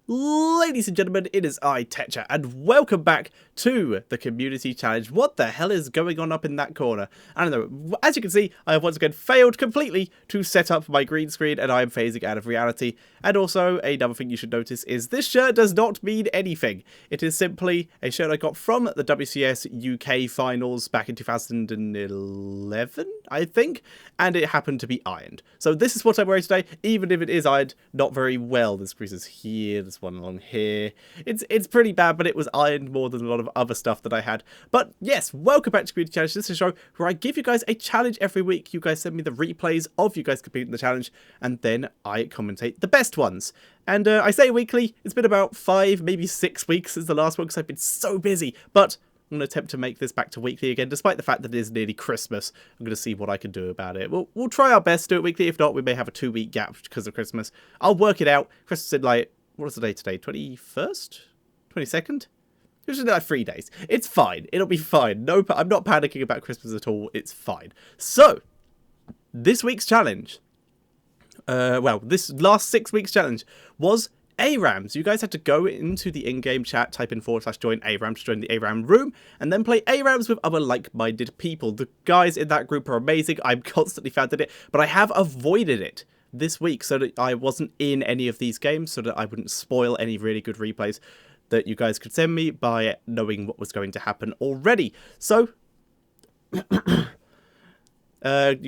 Ladies and gentlemen, it is I, Tetcher, and welcome back to the Community Challenge. What the hell is going on up in that corner? I don't know. As you can see, I have once again failed completely to set up my green screen, and I am phasing out of reality. And also, another thing you should notice is this shirt does not mean anything. It is simply a shirt I got from the WCS UK finals back in 2011, I think, and it happened to be ironed. So this is what I'm wearing today, even if it is ironed not very well. There's creases here, there's one along here. It's pretty bad, but it was ironed more than a lot of other stuff that I had. But yes, welcome back to Community Challenge. This is a show where I give you guys a challenge every week. You guys send me the replays of you guys completing the challenge, and then I commentate the best ones. And I say weekly, it's been about 5, maybe 6 weeks since the last one because I've been so busy. But I'm going to attempt to make this back to weekly again, despite the fact that it is nearly Christmas. I'm going to see what I can do about it. We'll try our best to do it weekly. If not, we may have a 2-week gap because of Christmas. I'll work it out. Christmas in like, what is the day today? 21st? 22nd? Usually like 3 days. It's fine. It'll be fine. No, I'm not panicking about Christmas at all. It's fine. So, this week's challenge, this last 6 weeks challenge was ARAMs. You guys had to go into the in-game chat, type in /join ARAM to join the ARAM room, and then play ARAMs with other like-minded people. The guys in that group are amazing. I'm constantly found in it, but I have avoided it this week so that I wasn't in any of these games, so that I wouldn't spoil any really good replays that you guys could send me by knowing what was going to happen already. So, you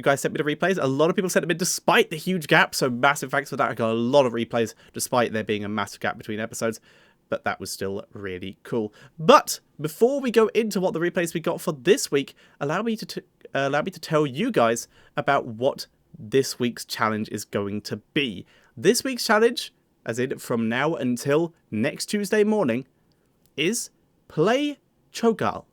guys sent me the replays. A lot of people sent them in despite the huge gap, so massive thanks for that. I got a lot of replays despite there being a massive gap between episodes, but that was still really cool. But before we go into what the replays we got for this week, allow me to tell you guys about what this week's challenge is going to be. This week's challenge, as in from now until next Tuesday morning, is play Cho'Gall.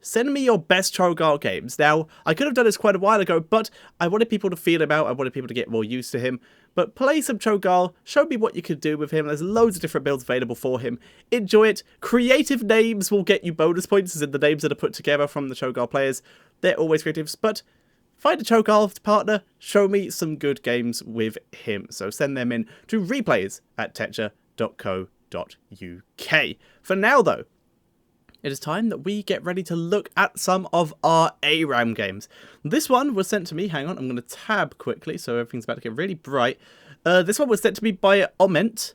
Send me your best Cho'Gall games. Now, I could have done this quite a while ago, but I wanted people to feel him out. I wanted people to get more used to him. But play some Cho'Gall. Show me what you could do with him. There's loads of different builds available for him. Enjoy it. Creative names will get you bonus points, as in the names that are put together from the Cho'Gall players. They're always creatives, but find a Cho'Gall partner. Show me some good games with him. So send them in to replays@tetcher.co.uk. For now, though, it is time that we get ready to look at some of our ARAM games. This one was sent to me. Hang on, I'm going to tab quickly so everything's about to get really bright. This one was sent to me by Oment,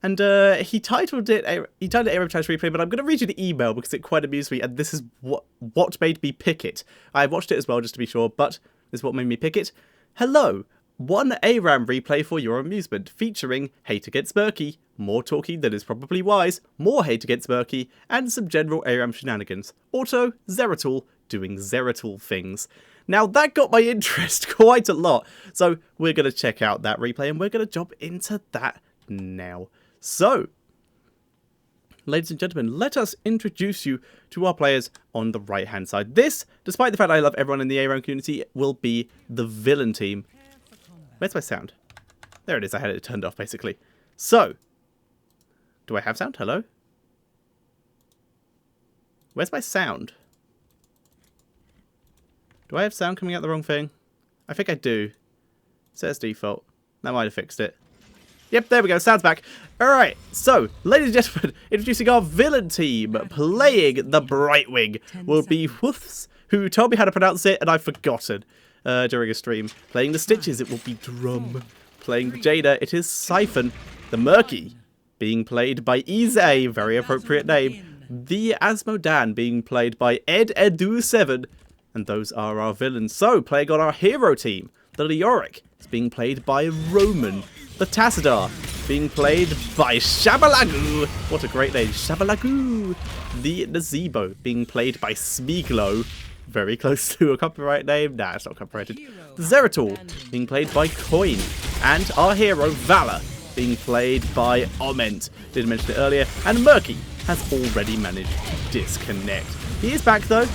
and he titled it ARAM Challenge Replay, but I'm going to read you the email because it quite amused me, and this is what made me pick it. I watched it as well just to be sure, but this is what made me pick it. Hello. One ARAM replay for your amusement, featuring hate against Murky, more talking than is probably wise, more hate against Murky, and some general ARAM shenanigans. Also, Zeratul doing Zeratul things. Now, that got my interest quite a lot, so we're going to check out that replay, and we're going to jump into that now. So, ladies and gentlemen, let us introduce you to our players on the right-hand side. This, despite the fact I love everyone in the ARAM community, will be the villain team. Where's my sound? There it is. I had it turned off, basically. So, do I have sound? Hello? Where's my sound? Do I have sound coming out the wrong thing? I think I do. Set as default. That might have fixed it. Yep, there we go. Sound's back. Alright, so, ladies and gentlemen, introducing our villain team. Playing the Brightwing will be Woofs, who told me how to pronounce it, and I've forgotten. During a stream. Playing the Stitches, it will be Drum. Playing the Jada, it is Siphon. The Murky, being played by Ize, very appropriate name. The Asmodan, being played by Edu7. And those are our villains. So, playing on our hero team, the Leoric is being played by Roman. The Tassadar, being played by Shabalagu. What a great name, Shabalagu. The Nazebo, being played by Smeaglo. Very close to a copyright name. Nah, it's not copyrighted. The Zeratul, being played by Coin. And our hero, Valor, being played by Oment. Didn't mention it earlier. And Murky has already managed to disconnect. He is back, though.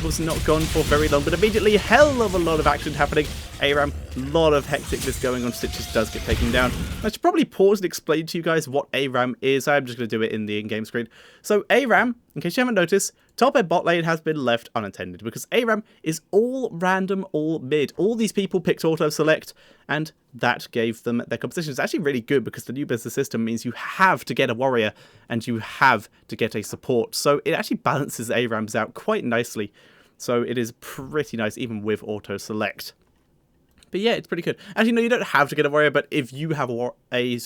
Was not gone for very long, but immediately hell of a lot of action happening. ARAM, a lot of hecticness going on. Stitches does get taken down. I should probably pause and explain to you guys what ARAM is. I'm just going to do it in the in-game screen. So ARAM, in case you haven't noticed, top and bot lane has been left unattended because ARAM is all random, all mid. All these people picked auto-select, and that gave them their composition. It's actually really good because the new business system means you have to get a warrior and you have to get a support. So it actually balances ARAMs out quite nicely. So it is pretty nice even with auto-select. But yeah, it's pretty good. Actually, no, you don't have to get a warrior, but if you have a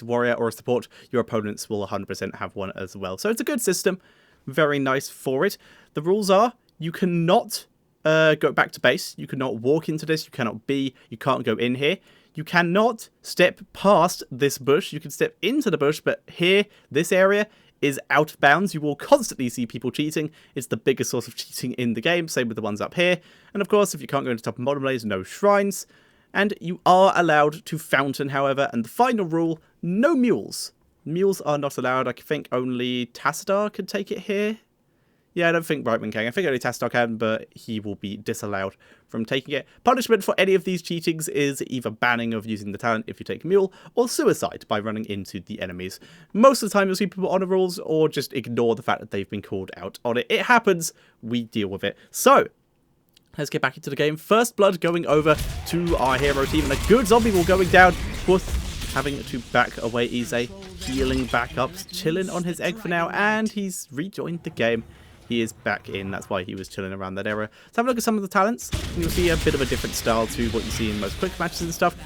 warrior or a support, your opponents will 100% have one as well. So it's a good system. Very nice for it. The rules are you cannot go back to base. You cannot walk into this. You cannot you can't go in here. You cannot step past this bush. You can step into the bush, but here, this area is out of bounds. You will constantly see people cheating. It's the biggest source of cheating in the game. Same with the ones up here. And of course, if you can't go into top and bottom lanes, no shrines. And you are allowed to fountain, however. And the final rule, no mules. Mules are not allowed. I think only Tassadar can take it here. Yeah, I don't think Brightman can. I think only Tassadar can, but he will be disallowed from taking it. Punishment for any of these cheatings is either banning of using the talent if you take a mule, or suicide by running into the enemies. Most of the time you'll see people honor rules, or just ignore the fact that they've been called out on it. It happens, we deal with it. So, let's get back into the game. First blood going over to our hero team, and a good zombie will going down. Worth having to back away. Ize healing back up, chilling on his egg for now, and he's rejoined the game. He is back in. That's why he was chilling around that area. Let's have a look at some of the talents. You'll see a bit of a different style to what you see in most quick matches and stuff.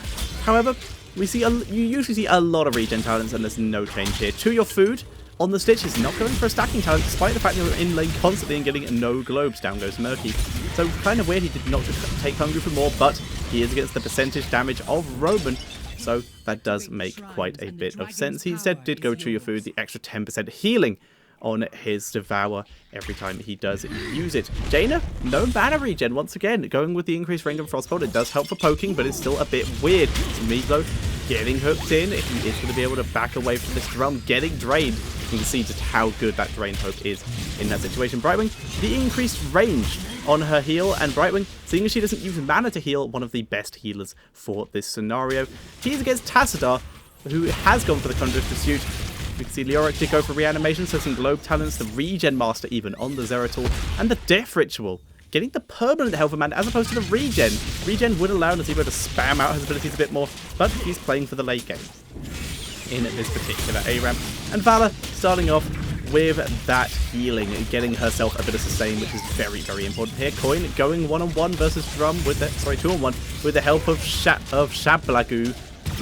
However, you usually see a lot of regen talents, and there's no change here. To your food, on the Stitch is not going for a stacking talent, despite the fact that you're in lane constantly and getting no globes. Down goes Murky. So kind of weird he did not just take Hungry for more, but he is against the percentage damage of Roman. So that does make quite a bit of sense. He instead did go to your food, the extra 10% healing on his Devour every time he does use it. Jaina, no mana regen once again. Going with the increased range of Frostbolt, it does help for poking, but it's still a bit weird. Meatloaf getting hooked in. He is going to be able to back away from this drum, getting drained. You can see just how good that drain hope is in that situation. Brightwing, the increased range on her heal, and Brightwing, seeing as she doesn't use mana to heal, one of the best healers for this scenario. He's against Tassadar, who has gone for the Conjure's Pursuit. We can see Leoric did go for reanimation, so some globe talents, the regen master even on the Zeratul, and the death ritual, getting the permanent health command as opposed to the regen. Regen would allow Nazeebo to spam out his abilities a bit more, but he's playing for the late game in this particular ARAM. And Vala starting off with that healing, getting herself a bit of sustain, which is very, very important here. Coin going one-on-one versus Drum with the, two-on-one with the help of Shablagu.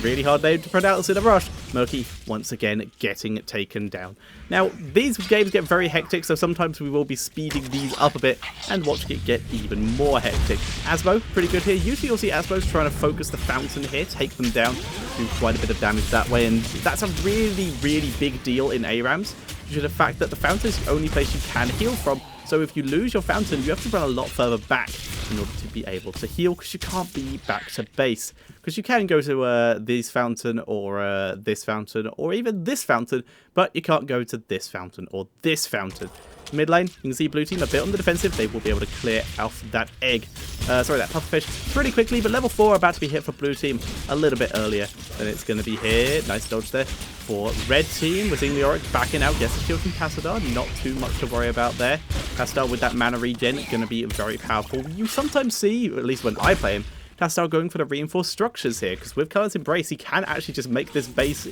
Really hard name to pronounce in a rush. Murky once again getting taken down. Now, these games get very hectic, so sometimes we will be speeding these up a bit and watching it get even more hectic. Asmo, pretty good here. Usually you'll see Asmo's trying to focus the fountain here, take them down, do quite a bit of damage that way, and that's a really, really big deal in ARAMs, due to the fact that the fountain is the only place you can heal from. So if you lose your fountain, you have to run a lot further back in order to be able to heal, because you can't be back to base. Because you can go to this fountain, or this fountain, or even this fountain, but you can't go to this fountain or this fountain. Mid lane, you can see blue team a bit on the defensive. They will be able to clear off that egg. That pufferfish pretty quickly, but level 4 about to be hit for blue team a little bit earlier than it's going to be here. Nice dodge there for red team. We're seeing Leoric backing out. Gets a shield from Tassadar. Not too much to worry about there. Tassadar with that mana regen going to be very powerful. You sometimes see, at least when I play him, Tassadar going for the reinforced structures here, because with Current's Embrace, he can actually just make this base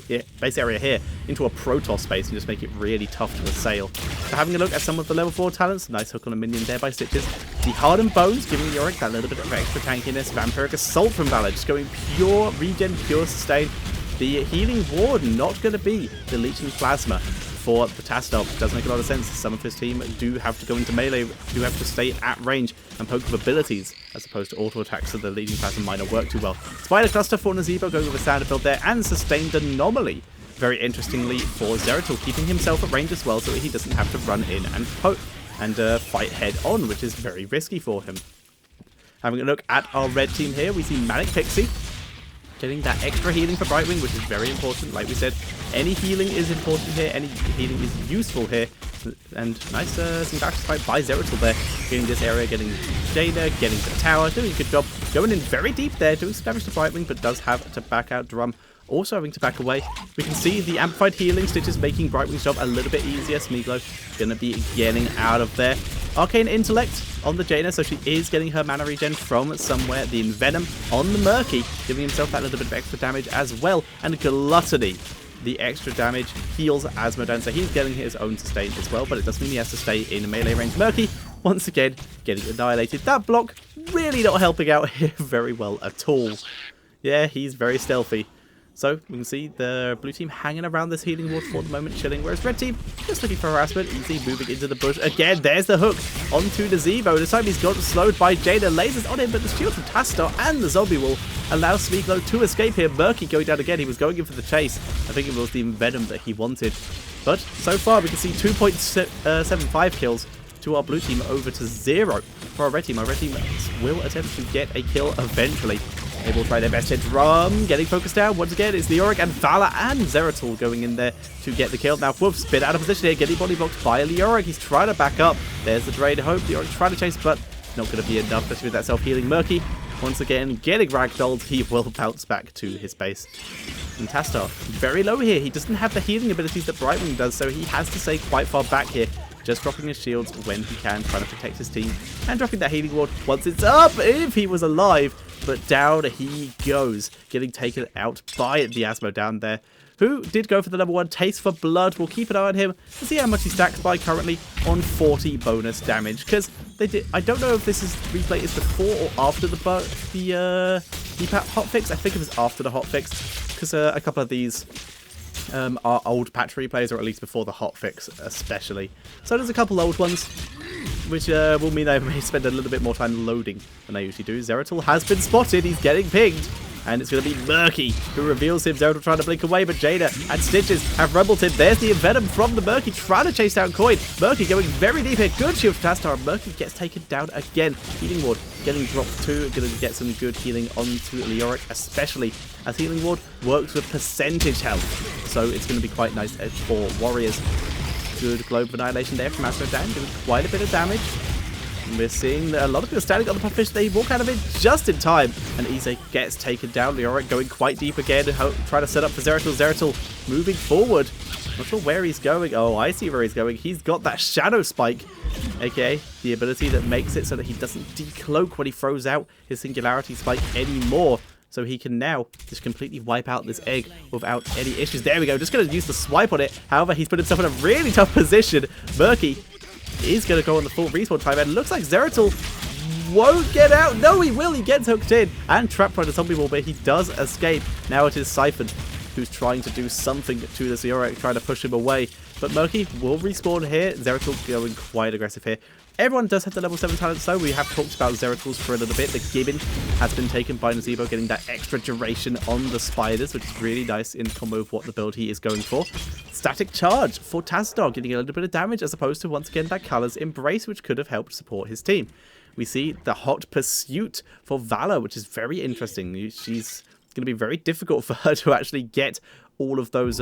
area here into a Protoss space and just make it really tough to assail. So having a look at some of the level 4 talents, nice hook on a minion there by Stitches. The Hardened Bones giving Leoric that little bit of extra tankiness. Vampiric Assault from Valor, just going pure regen, pure sustain. The Healing Ward not going to be the Leeching Plasma for the Tassadar. Does make a lot of sense. Some of his team do have to go into melee, do have to stay at range and poke with abilities as opposed to auto attacks, so the leading plasma might not work too well. Spider Cluster for Nazeebo going with a standard build there, and Sustained Anomaly, very interestingly, for Zeratul, keeping himself at range as well, so he doesn't have to run in and poke and fight head on, which is very risky for him. Having a look at our red team here, we see Manic Pixie getting that extra healing for Brightwing, which is very important. Like we said, any healing is important here, any healing is useful here. And nice singularity spike by Zeratul there. Getting this area, getting Jada, getting the tower, doing a good job. Going in very deep there, doing some damage to Brightwing, but does have to back out. Drum also having to back away. We can see the amplified healing stitches making Brightwing's job a little bit easier. Smeagol gonna be getting out of there. Arcane Intellect on the Jaina, so she is getting her mana regen from somewhere. The Envenom on the Murky, giving himself that little bit of extra damage as well. And Gluttony, the extra damage, heals Asmodan, so he's getting his own sustain as well, but it does mean he has to stay in melee range. Murky, once again, getting annihilated. That block really not helping out here very well at all. Yeah, he's very stealthy. So we can see the blue team hanging around this healing ward for the moment, chilling, whereas red team just looking for harassment, easy moving into the bush. Again, there's the hook onto the Zebo. This time he's got slowed by Jada. Lasers on him, but the shield from Tastar and the zombie wall allows Smeagol to escape here. Murky going down again. He was going in for the chase. I think it was the Venom that he wanted. But so far we can see 2.75 kills to our blue team over to 0 for our red team. Our red team will attempt to get a kill eventually. They will try their best to Drum, getting focused down. Once again, it's Leoric and Vala and Zeratul going in there to get the kill. Now, Wolf's been out of position here, getting body blocked by Leoric. He's trying to back up. There's the Drain Hope. Leoric trying to chase, but not going to be enough, especially with that self-healing Murky. Once again, getting ragdolled. He will bounce back to his base. And Tastar, very low here. He doesn't have the healing abilities that Brightwing does, so he has to stay quite far back here. Just dropping his shields when he can, trying to protect his team. And dropping that healing ward once it's up, if he was alive. But down he goes, getting taken out by the Asmo down there, who did go for the level 1 Taste for Blood. We'll keep an eye on him to see how much he stacks by, currently on 40 bonus damage. Because they did, I don't know if this is replay is before or after the hotfix. I think it was after the hotfix, because a couple of these are old patch replays, or at least before the hotfix especially. So there's a couple old ones, which will mean I may spend a little bit more time loading than I usually do. Zeratul has been spotted. He's getting pinged. And it's going to be Murky who reveals him. Zeratul trying to blink away, but Jada and Stitches have rumbled him. There's the Envenom from the Murky trying to chase down Coin. Murky going very deep here. Good shield for Tastar. Murky gets taken down again. Healing Ward getting dropped too. Going to get some good healing onto Leoric, especially as Healing Ward works with percentage health. So it's going to be quite nice for Warriors. Good Globe of Annihilation there from Asmodan, doing quite a bit of damage. And we're seeing a lot of people standing on the puffish. They walk out of it just in time. And Ise gets taken down. Leoric going quite deep again, trying to set up for Zeratul. Zeratul moving forward. Not sure where he's going. Oh, I see where he's going. He's got that Shadow Spike, aka the ability that makes it so that he doesn't decloak when he throws out his Singularity Spike anymore. So he can now just completely wipe out this egg without any issues. There we go. Just going to use the swipe on it. However, he's put himself in a really tough position. Murky is going to go on the full respawn time. And it looks like Zeratul won't get out. No, he will. He gets hooked in and trapped by the zombie wall, but he does escape. Now it is Siphon who's trying to do something to this Leoric, trying to push him away. But Murky will respawn here. Zeratul going quite aggressive here. Everyone does have the level 7 talents though. We have talked about Zeratul's for a little bit. The Gibbon has been taken by Nazebo, getting that extra duration on the spiders, which is really nice in combo with what the build he is going for. Static Charge for Tastar, getting a little bit of damage as opposed to, once again, that Color's Embrace, which could have helped support his team. We see the Hot Pursuit for Valor, which is very interesting. She's going to be very difficult for her to actually get all of those,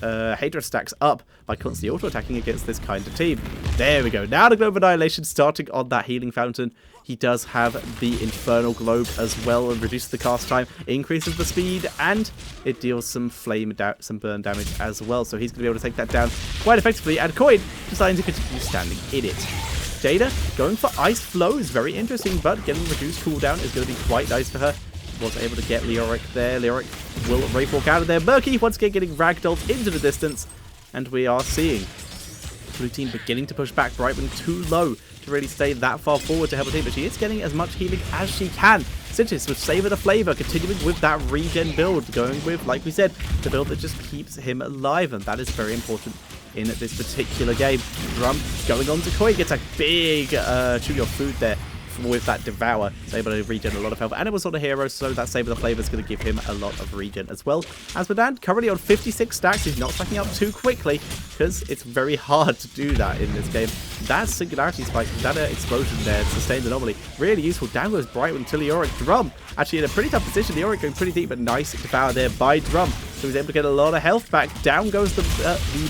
Hydra stacks up by constantly auto-attacking against this kind of team. There we go. Now the Globe of Annihilation starting on that healing fountain. He does have the Infernal Globe as well, and reduces the cast time, increases the speed, and it deals some some burn damage as well. So he's going to be able to take that down quite effectively, and Coin deciding to continue standing in it. Jada going for Ice Flow is very interesting, but getting reduced cooldown is going to be quite nice for her. Was able to get Leoric there. Leoric will Wraith Walk out of there. Murky once again getting ragdolled into the distance. And we are seeing blue team beginning to push back. Brightwing too low to really stay that far forward to help the team, but she is getting as much healing as she can. Stitches with Savor the Flavor, continuing with that regen build, going with, like we said, the build that just keeps him alive, and that is very important in this particular game. Drum going on to Koi, gets a big chew your food there with that Devour. It's able to regen a lot of health, and it was on a hero, so that Savor the Flavor is going to give him a lot of regen as well. Asmodan currently on 56 stacks. He's not stacking up too quickly because it's very hard to do that in this game. That Singularity Spike, that explosion there, sustained anomaly, really useful. Down goes Brightwing to Leoric. Drum actually in a pretty tough position. Leoric going pretty deep, but nice Devour there by Drum. so he's able to get a lot of health back. Down goes the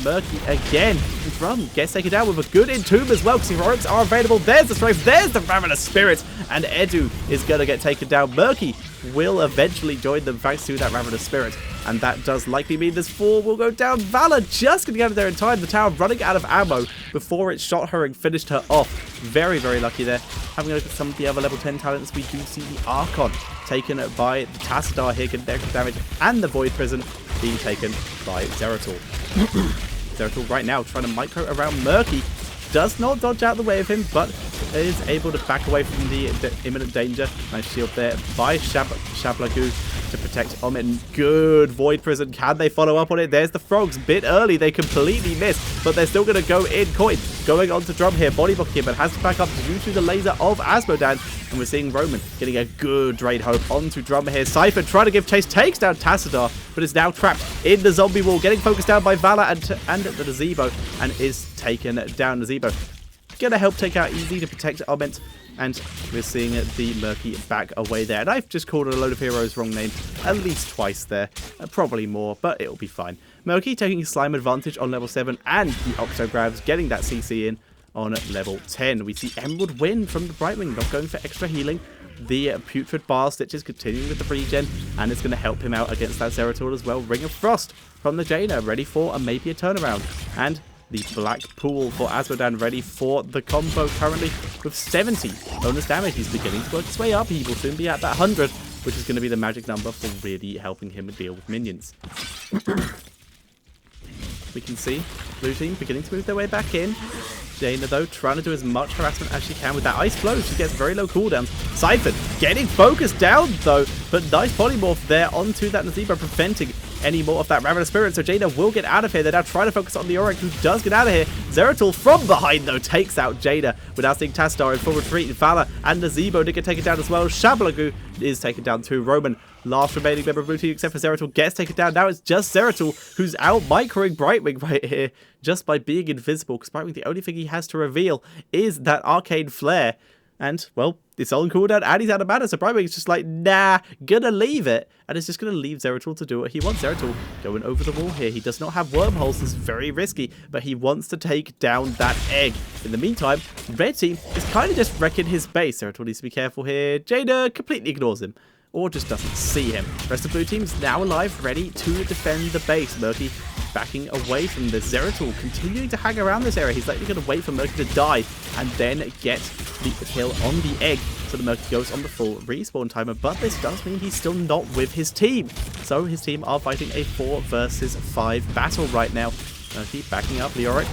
Murky again. Drum gets taken down with a good entomb as well, because heroics are available. There's the Strafe, there's the Ravenous Spirit, and Edu is going to get taken down. Murky will eventually join them thanks to that Ravenous Spirit, and that does likely mean this 4 will go down. Valor just going to get out of there in time. The tower running out of ammo before it shot her and finished her off. Very, very lucky there. Having a look at some of the other level 10 talents, we do see the Archon taken by the Tassadar here, getting extra damage, and the Void Prison being taken by Zeratul. Zeratul right now trying to micro around Murky. Does not dodge out the way of him, but is able to back away from the imminent danger. Nice shield there by Shablagu to protect Omid. Good Void Prison. Can they follow up on it? There's the Frogs. Bit early. They completely missed, but they're still going to go in. Coin going on to Drum here. Body block here, but has to back up due to the laser of Asmodan. And we're seeing Roman getting a good Drain Hope onto Drum here. Cypher trying to give chase. Takes down Tassadar, but is now trapped in the zombie wall. Getting focused down by Valor and the Nazebo, and is taken down. Nazebo gonna help take out Easy to protect Omid, and we're seeing the Murky back away there. And I've just called a load of heroes wrong name at least twice there, probably more, but it'll be fine. Murky taking Slime advantage on level 7, and the Octograbs getting that CC in on level 10. We see Emerald Wind from the Brightwing, not going for extra healing. The Putrid Bar Stitch is continuing with the regen, and it's going to help him out against that Zeratul as well. Ring of Frost from the Jaina, ready for maybe a turnaround. And the Black Pool for Asmodan, ready for the combo currently with 70 bonus damage. He's beginning to work his way up. He will soon be at that 100, which is going to be the magic number for really helping him deal with minions. We can see blue team beginning to move their way back in. Jaina, though, trying to do as much harassment as she can with that Ice Flow. She gets very low cooldowns. Siphon getting focused down, though, but nice polymorph there onto that Nazebo, preventing any more of that Ravenous Spirit. So Jaina will get out of here. They're now trying to focus on the Auric, who does get out of here. Zeratul from behind, though, takes out Jaina without seeing Tassadar in full retreat. Valor and Nazebo did get taken down as well. Shablagu is taken down too. Roman, last remaining member of blue team, except for Zeratul, gets taken down. Now it's just Zeratul who's out microing Brightwing right here just by being invisible, because Brightwing, the only thing he has to reveal is that Arcane Flare. And, well, it's on cooldown and he's out of mana, so Brightwing's just like, nah, gonna leave it. And it's just gonna leave Zeratul to do what he wants. Zeratul going over the wall here. He does not have wormholes, it's very risky, but he wants to take down that egg. In the meantime, red team is kind of just wrecking his base. Zeratul needs to be careful here. Jaina completely ignores him, or just doesn't see him. The rest of blue team's now alive, ready to defend the base. Murky backing away from this. Zeratul continuing to hang around this area. He's likely going to wait for Murky to die and then get the kill on the egg. So the Murky goes on the full respawn timer, but this does mean he's still not with his team. So his team are fighting a 4 versus 5 battle right now. Murky backing up. Leoric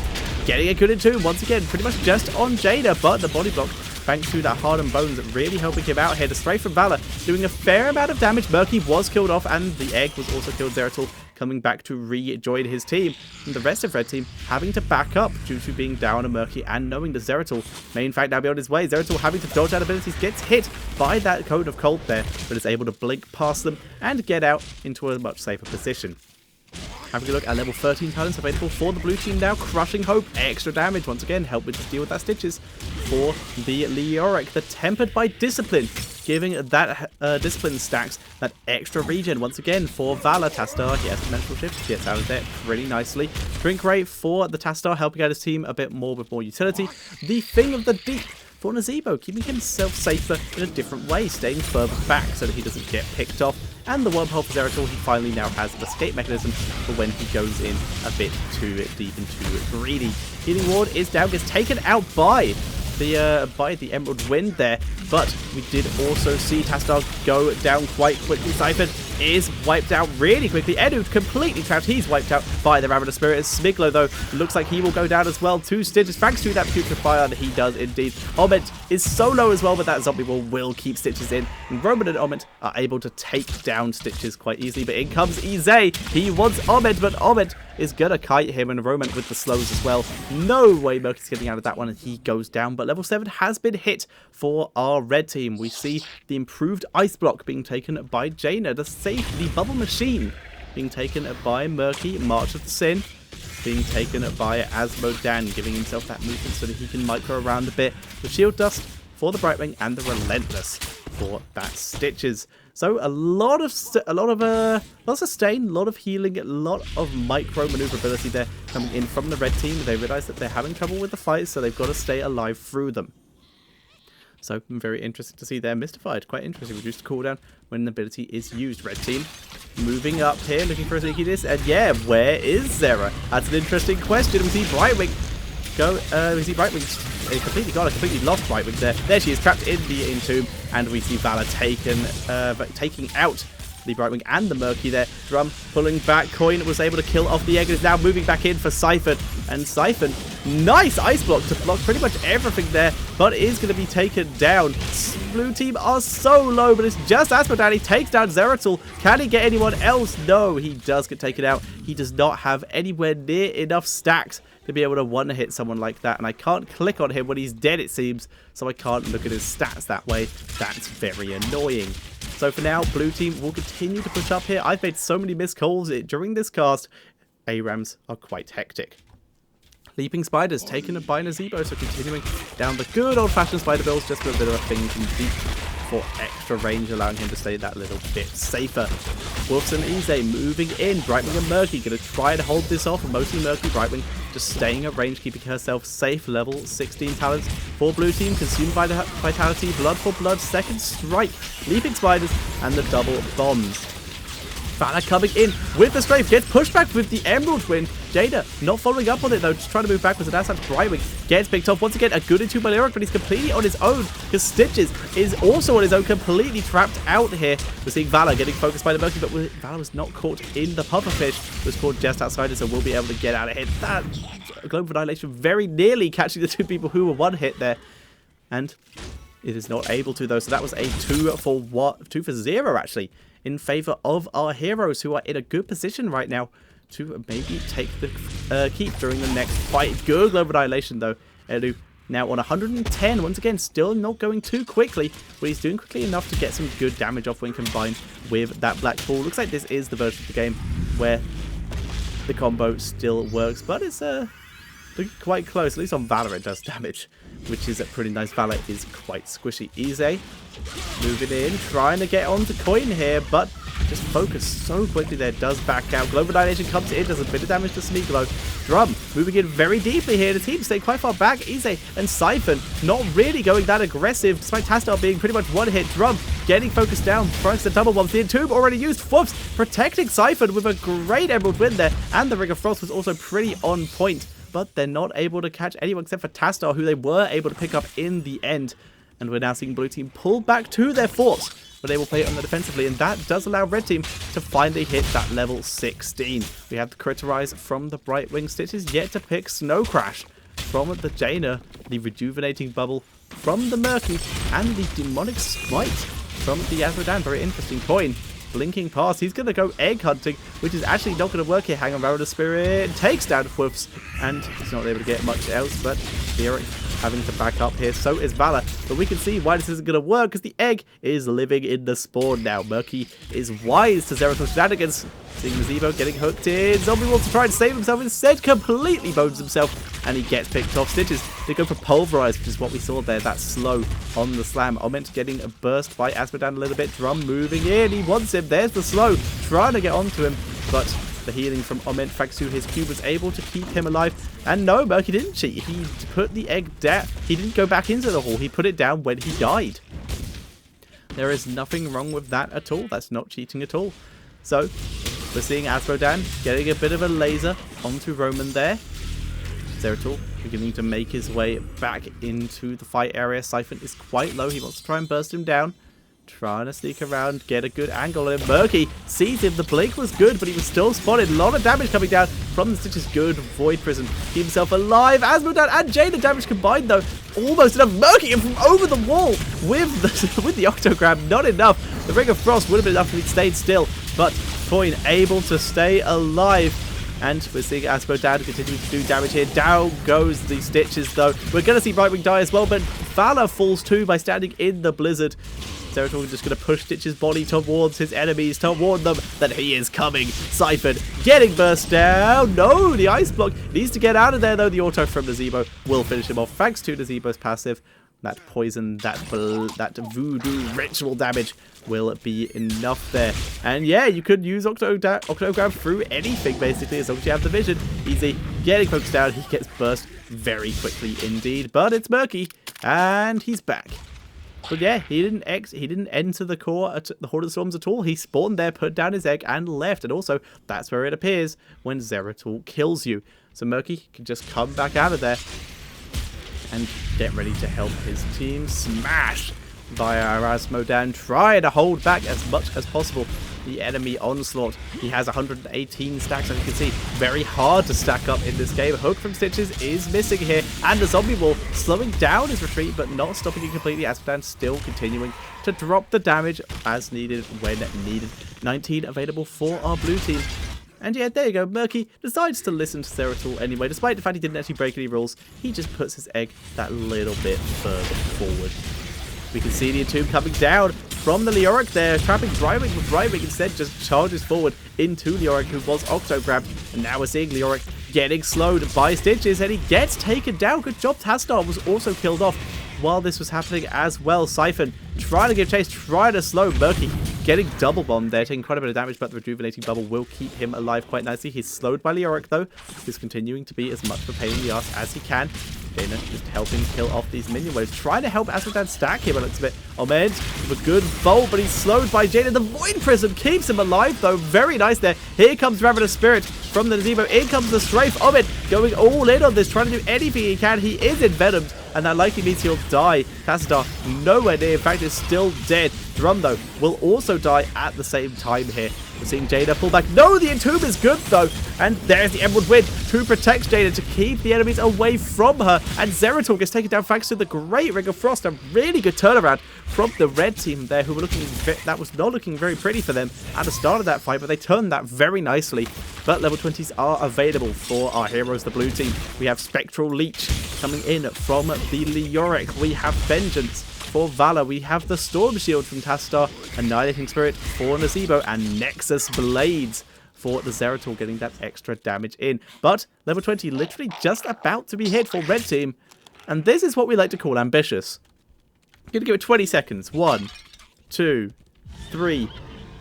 getting a good entomb once again, pretty much just on Jaina, but the body block, thanks to that Hardened Bones, really helping him out here. The Stray from Valor doing a fair amount of damage. Murky was killed off, and the egg was also killed. Zeratul coming back to rejoin his team. And the rest of red team having to back up due to being down on Murky and knowing that Zeratul may in fact now be on his way. Zeratul having to dodge out abilities, gets hit by that Cone of Cold there, but is able to blink past them and get out into a much safer position. Having a look at level 13 talents available for the blue team now. Crushing Hope, extra damage once again, helping to deal with that Stitches for the Leoric. The Tempered by Discipline, giving that Discipline stacks that extra regen once again for Valor. Tassadar, he has Dimensional Shift, gets out of there pretty nicely. Drink Rate for the Tassadar, helping out his team a bit more with more utility. The Thing of the Deep for Nazebo, keeping himself safer in a different way, staying further back so that he doesn't get picked off. And the Wormhole for Zeratul, he finally now has an escape mechanism for when he goes in a bit too deep and too greedy. Healing Ward is down, gets taken out by the Emerald Wind there, but we did also see Tassadar go down quite quickly. Siphon is wiped out really quickly. Edu completely trapped. He's wiped out by the Ravenous Spirit. Smiglo, though, looks like he will go down as well. 2 Stitches, thanks to that Putrid Fire, and he does indeed. Omid is so low as well, but that zombie will keep Stitches in. And Roman and Omid are able to take down Stitches quite easily, but in comes Ize. He wants Omid, but Omid is gonna kite him, and Roman with the slows as well. No way Murky's getting out of that one, and he goes down. But level 7 has been hit for our red team. We see the improved ice block being taken by Jaina. The bubble machine being taken by Murky. March of the Sin being taken by Asmodan, giving himself that movement so that he can micro around a bit. The shield dust for the Brightwing and the Relentless for that Stitches. So lots of sustain, a lot of healing, a lot of micro maneuverability there coming in from the red team. They realize that they're having trouble with the fight, so they've got to stay alive through them. So I'm very interested to see they're mystified. Quite interesting. Reduced cooldown when the ability is used. Red team moving up here, looking for a sneakiness. And yeah, where is Zera? That's an interesting question. We see Brightwing go. We see Brightwing completely gone. Completely lost Brightwing there. There she is, trapped in the Entomb. And we see Valor taking out the Brightwing and the Murky there. Drum pulling back. Coin was able to kill off the egg and is now moving back in for Siphon. And Siphon, nice ice block to block pretty much everything there, but is going to be taken down. Blue team are so low, but it's just Asmodan. He takes down Zeratul. Can he get anyone else? No, he does get taken out. He does not have anywhere near enough stacks to be able to one-hit someone like that, and I can't click on him when he's dead, it seems, so I can't look at his stats that way. That's very annoying. So for now, blue team will continue to push up here. I've made so many missed calls during this cast. ARAMs are quite hectic. Leaping Spiders taken by Nazebo, so continuing down the good old-fashioned Spider Bills, just for a bit of a thinking deep for extra range, allowing him to stay that little bit safer. Wolves and Ize moving in. Brightwing and Murky going to try to hold this off, mostly Murky. Brightwing just staying at range, keeping herself safe. Level 16 talents for blue team. Consumed by the Vitality. Blood for blood. Second strike. Leaping Spiders and the double bombs. Valor coming in with the strafe, gets pushed back with the Emerald Twin. Jada not following up on it though, just trying to move backwards, and that's Brightwing gets picked off once again. A good into by Lyric, but he's completely on his own because Stitches is also on his own, completely trapped out here. We're seeing Valor getting focused by the Murky, but Valor was not caught in the pufferfish. Was caught just outside it, so we'll be able to get out of here. That Global Annihilation very nearly catching the two people who were one hit there, and it is not able to though. So that was a 2 for 0 actually, in favor of our heroes, who are in a good position right now to maybe take the keep during the next fight. Good Global Annihilation though. Edu now on 110. Once again, still not going too quickly, but he's doing quickly enough to get some good damage off when combined with that Black Ball. Looks like this is the version of the game where the combo still works, but it's looking quite close. At least on Valor it does damage, which is a pretty nice. Valor is quite squishy. Ize moving in, trying to get onto Coin here, but just focused so quickly there, does back out. Global Annihilation comes in, does a bit of damage to Sneakglow. Drum moving in very deeply here. The team stay quite far back. Ize and Siphon not really going that aggressive, despite Tastar being pretty much one hit. Drum getting focused down, tries the double bomb. The Entomb already used. Fwoops protecting Siphon with a great Emerald Win there, and the Ring of Frost was also pretty on point, but they're not able to catch anyone except for Tastar, who they were able to pick up in the end. And we're now seeing blue team pull back to their forts, but they will play it on the defensively, and that does allow red team to finally hit that level 16. We have the Criterize from the Brightwing. Stitches yet to pick Snow Crash from the Jaina, the Rejuvenating Bubble from the Murky, and the Demonic Smite from the Azmodan. Very interesting. Coin blinking past. He's going to go egg hunting, which is actually not going to work here. Hang around the Spirit takes down Whoofs, and he's not able to get much else, but Lyric having to back up here. So is Valor, but we can see why this isn't going to work, because the egg is living in the spawn now. Murky is wise to Zeratul shenanigans. Seeing Nazebo getting hooked in. Zombie wants to try and save himself, instead completely bones himself, and he gets picked off. Stitches, they go for Pulverize, which is what we saw there, that slow on the slam. Oment getting a burst by Azmodan a little bit. Drum moving in, he wants him. There's the slow, trying to get onto him, but the healing from Oment, thanks to his cube, was able to keep him alive. And no, Murky didn't cheat. He put the egg down. He didn't go back into the hole. He put it down when he died. There is nothing wrong with that at all. That's not cheating at all. So we're seeing Azmodan getting a bit of a laser onto Roman there. Zeratul beginning to make his way back into the fight area. Siphon is quite low. He wants to try and burst him down. Trying to sneak around, get a good angle on him. Murky sees him. The blink was good, but he was still spotted. A lot of damage coming down from the Stitches. Good Void Prison. Keep himself alive. Azmodan and Jada damage combined, though. Almost enough. Murky him from over the wall with the Octogram. Not enough. The Ring of Frost would have been enough if he'd stayed still, but Coin able to stay alive. And we're seeing Azmodan continue to do damage here. Down goes the Stitches, though. We're going to see Brightwing die as well, but Valor falls too by standing in the blizzard. Zeratul is just going to push Stitch's body towards his enemies to warn them that he is coming. Siphon getting burst down. No, the ice block needs to get out of there, though. The auto from Nazebo will finish him off, thanks to Nazebo's passive. that poison, that voodoo ritual damage will be enough there. And yeah, you could use Octograb through anything, basically, as long as you have the vision. Easy. Getting focused down, he gets burst very quickly indeed. But it's Murky, and he's back. But yeah, he didn't enter the core at the Horde of Storms at all. He spawned there, put down his egg, and left. And also, that's where it appears when Zeratul kills you. So Murky can just come back out of there and get ready to help his team. Smash via Erasmodan. Try to hold back as much as possible the enemy onslaught. He has 118 stacks, as you can see. Very hard to stack up in this game. Hook from Stitches is missing here. And the zombie wall slowing down his retreat, but not stopping it completely. Erasmodan still continuing to drop the damage as needed when needed. 19 available for our blue team. And yeah, there you go. Murky decides to listen to Zeratul anyway. Despite the fact he didn't actually break any rules, he just puts his egg that little bit further forward. We can see the Entomb coming down from the Leoric there, trapping Brightwing, but Brightwing instead just charges forward into Leoric, who was Octograbbed. And now we're seeing Leoric getting slowed by Stitches, and he gets taken down. Good job. Tastar was also killed off while this was happening as well. Siphon trying to give chase, trying to slow Murky, getting double bombed there, taking quite a bit of damage, but the rejuvenating bubble will keep him alive quite nicely. He's slowed by Leoric though, who's continuing to be as much of a pain in the ass as he can. Jaina just helping kill off these minion waves, trying to help Erasmodan stack him. It looks a bit Ahmed with a good bolt, but he's slowed by Jaina. The Void Prism keeps him alive though. Very nice there. Here comes Ravenous Spirit from the Nazebo. In comes the Strafe. Ahmed going all in on this, trying to do anything he can. He is envenomed, and that likely means he'll die. Tassadar nowhere near. In fact, is still dead. Drum, though, will also die at the same time here. We're seeing Jada pull back. No, the Entomb is good, though. And there's the Emerald Wind to protect Jada, to keep the enemies away from her. And Zeratul gets taken down thanks to the great Ring of Frost. A really good turnaround from the red team there, who were looking... that was not looking very pretty for them at the start of that fight, but they turned that very nicely. But level 20s are available for our heroes, the blue team. We have Spectral Leech coming in from the Leoric. We have Vengeance for Valor. We have the Storm Shield from Tastar, Annihilating Spirit for Nazebo, and Nexus Blades for the Zeratul, getting that extra damage in. But level 20 literally just about to be hit for red team, and this is what we like to call ambitious. I'm going to give it 20 seconds. 1, 2, 3,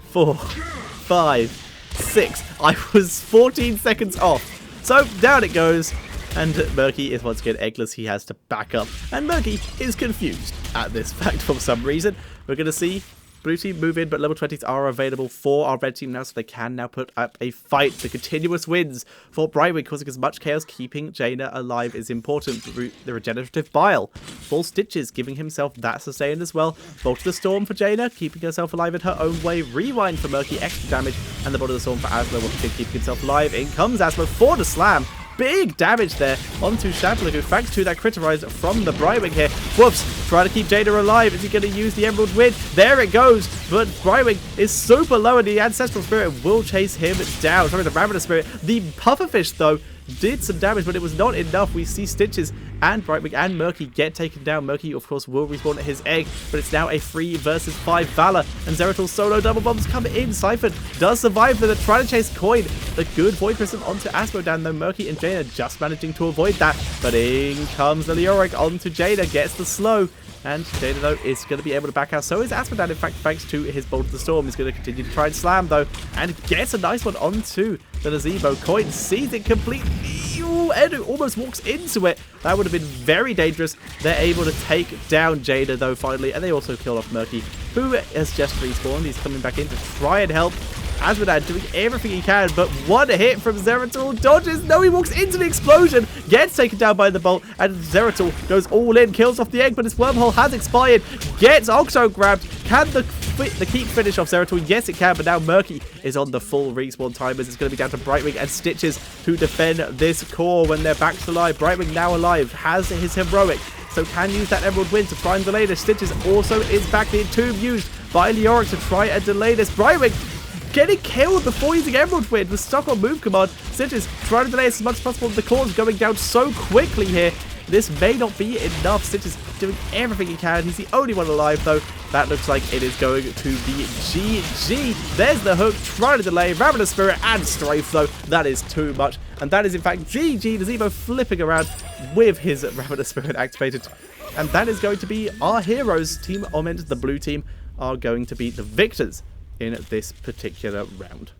4, 5, 6. I was 14 seconds off. So down it goes. And Murky is once again eggless. He has to back up. And Murky is confused at this fact for some reason. We're going to see blue team move in, but level 20s are available for our red team now, so they can now put up a fight. The continuous wins for Brightwing, causing as much chaos. Keeping Jaina alive is important through the regenerative bile. Full Stitches giving himself that sustain as well. Bolt of the Storm for Jaina, keeping herself alive in her own way. Rewind for Murky, extra damage. And the Bolt of the Storm for Asmo, will keep himself alive. In comes Asmo for the slam. Big damage there onto Shampalagoon, thanks to that critter rise from the Brightwing here. Whoops, trying to keep Jada alive. Is he going to use the Emerald Wind? There it goes, but Brightwing is super low, and the Ancestral Spirit will chase him down. Sorry, the Ravenous Spirit. The Pufferfish, though, did some damage, but it was not enough. We see Stitches and Brightwing and Murky get taken down. Murky, of course, will respawn at his egg, but it's now a 3 versus 5 Valor, and Zeratul's solo double bombs come in. Siphon does survive, but they're trying to chase Coin. The good Void Prism onto Asmodan, though Murky and Jada just managing to avoid that, but in comes the Leoric onto Jada, gets the slow. And Jada, though, is going to be able to back out. So is Asmodan, in fact, thanks to his Bolt of the Storm. He's going to continue to try and slam, though, and gets a nice one onto the Nazebo. Coin sees it completely. Ooh, Edu almost walks into it. That would have been very dangerous. They're able to take down Jada, though, finally, and they also kill off Murky, who has just respawned. He's coming back in to try and help. Asmodan doing everything he can, but one hit from Zeratul. Dodges. No, he walks into the explosion. Gets taken down by the bolt, and Zeratul goes all in. Kills off the egg, but his wormhole has expired. Gets Octo grabbed. Can the keep finish off Zeratul? Yes, it can, but now Murky is on the full respawn timers. It's going to be down to Brightwing and Stitches to defend this core when they're back to life. Brightwing now alive, has his heroic, so can use that Emerald Wind to try and delay this. Stitches also is back. The Entomb used by Leoric to try and delay this. Brightwing getting killed before using Emerald Wind, was stuck on move command. Stitches trying to delay as much as possible. The core's going down so quickly here. This may not be enough. Stitches doing everything he can. He's the only one alive, though. That looks like it is going to be GG. There's the hook, trying to delay, Ravenous Spirit and Strafe though. That is too much. And that is in fact GG. Zebo flipping around with his Ravenous Spirit activated. And that is going to be our heroes. Team Omend, the blue team, are going to be the victors in this particular round.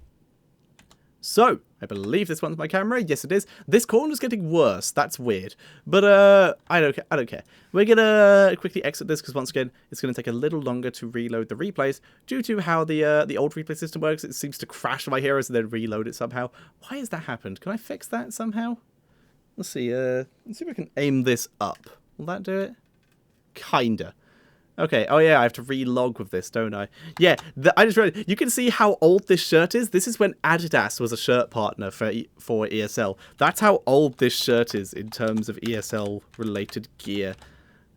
So, I believe this one's my camera. Yes, it is. This corner's getting worse. That's weird. But, I don't care. We're gonna quickly exit this because, once again, it's gonna take a little longer to reload the replays due to how the old replay system works. It seems to crash my heroes and then reload it somehow. Why has that happened? Can I fix that somehow? Let's see. Let's see if I can aim this up. Will that do it? Kinda. Okay, oh yeah, I have to relog with this, don't I? Yeah, I just read it. You can see how old this shirt is. This is when Adidas was a shirt partner for ESL. That's how old this shirt is in terms of ESL-related gear.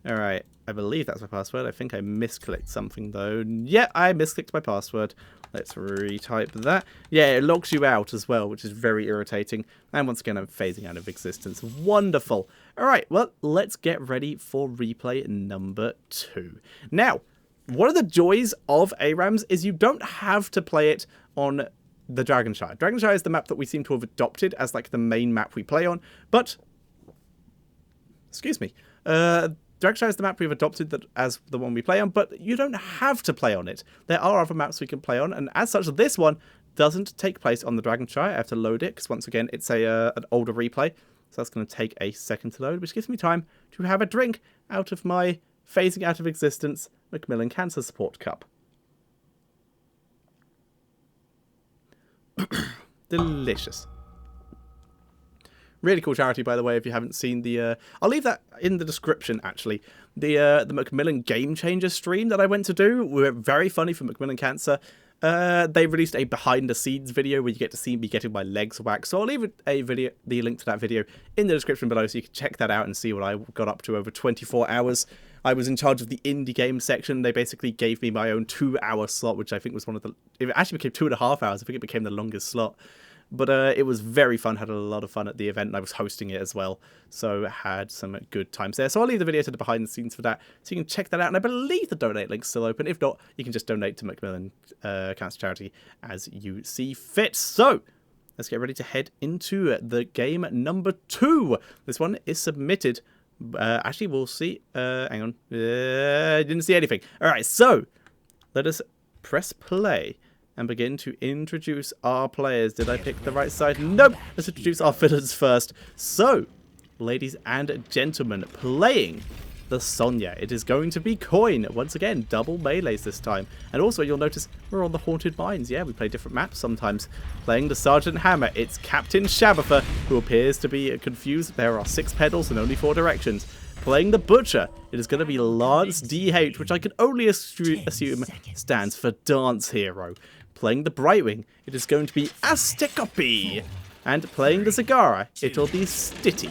Alright, I believe that's my password. I think I misclicked something, though. Yeah, I misclicked my password. Let's retype that. Yeah, it logs you out as well, which is very irritating. And once again, I'm phasing out of existence. Wonderful. Alright, well, let's get ready for replay number 2. Now, one of the joys of ARAMs is you don't have to play it on the Dragonshire. Dragonshire is the map that we seem to have adopted as like the main map we play on, but... Excuse me. Dragonshire is the map we've adopted as the one we play on, but you don't have to play on it. There are other maps we can play on, and as such, this one doesn't take place on the Dragonshire. I have to load it, because once again, it's an older replay, so that's going to take a second to load, which gives me time to have a drink out of my phasing out of existence Macmillan Cancer Support Cup. Delicious. Really cool charity, by the way, if you haven't seen the... I'll leave that in the description, actually. The Macmillan Game Changer stream that I went to do were very funny for Macmillan Cancer. They released a behind-the-scenes video where you get to see me getting my legs waxed. So I'll leave the link to that video in the description below so you can check that out and see what I got up to over 24 hours. I was in charge of the indie game section. They basically gave me my own 2-hour slot, which I think was one of the... It actually became 2.5 hours. I think it became the longest slot. But it was very fun, had a lot of fun at the event, and I was hosting it as well, so had some good times there. So I'll leave the video to the behind the scenes for that, so you can check that out, and I believe the donate link's still open. If not, you can just donate to Macmillan Cancer Charity as you see fit. So, let's get ready to head into the game number 2. This one is submitted, actually we'll see, hang on, didn't see anything. Alright, so, let us press play and begin to introduce our players. Did I pick the right side? Nope! Let's introduce our villains first. So, ladies and gentlemen, playing the Sonya. It is going to be Coin. Once again, double melees this time. And also, you'll notice we're on the Haunted Mines. Yeah, we play different maps sometimes. Playing the Sergeant Hammer, it's Captain Shabbatha, who appears to be confused. There are 6 pedals and only 4 directions. Playing the Butcher, it is going to be Lance DH, which I can only assume stands for Dance Hero. Playing the Brightwing, it is going to be Aztecopi. And playing the Zagara, it'll be City.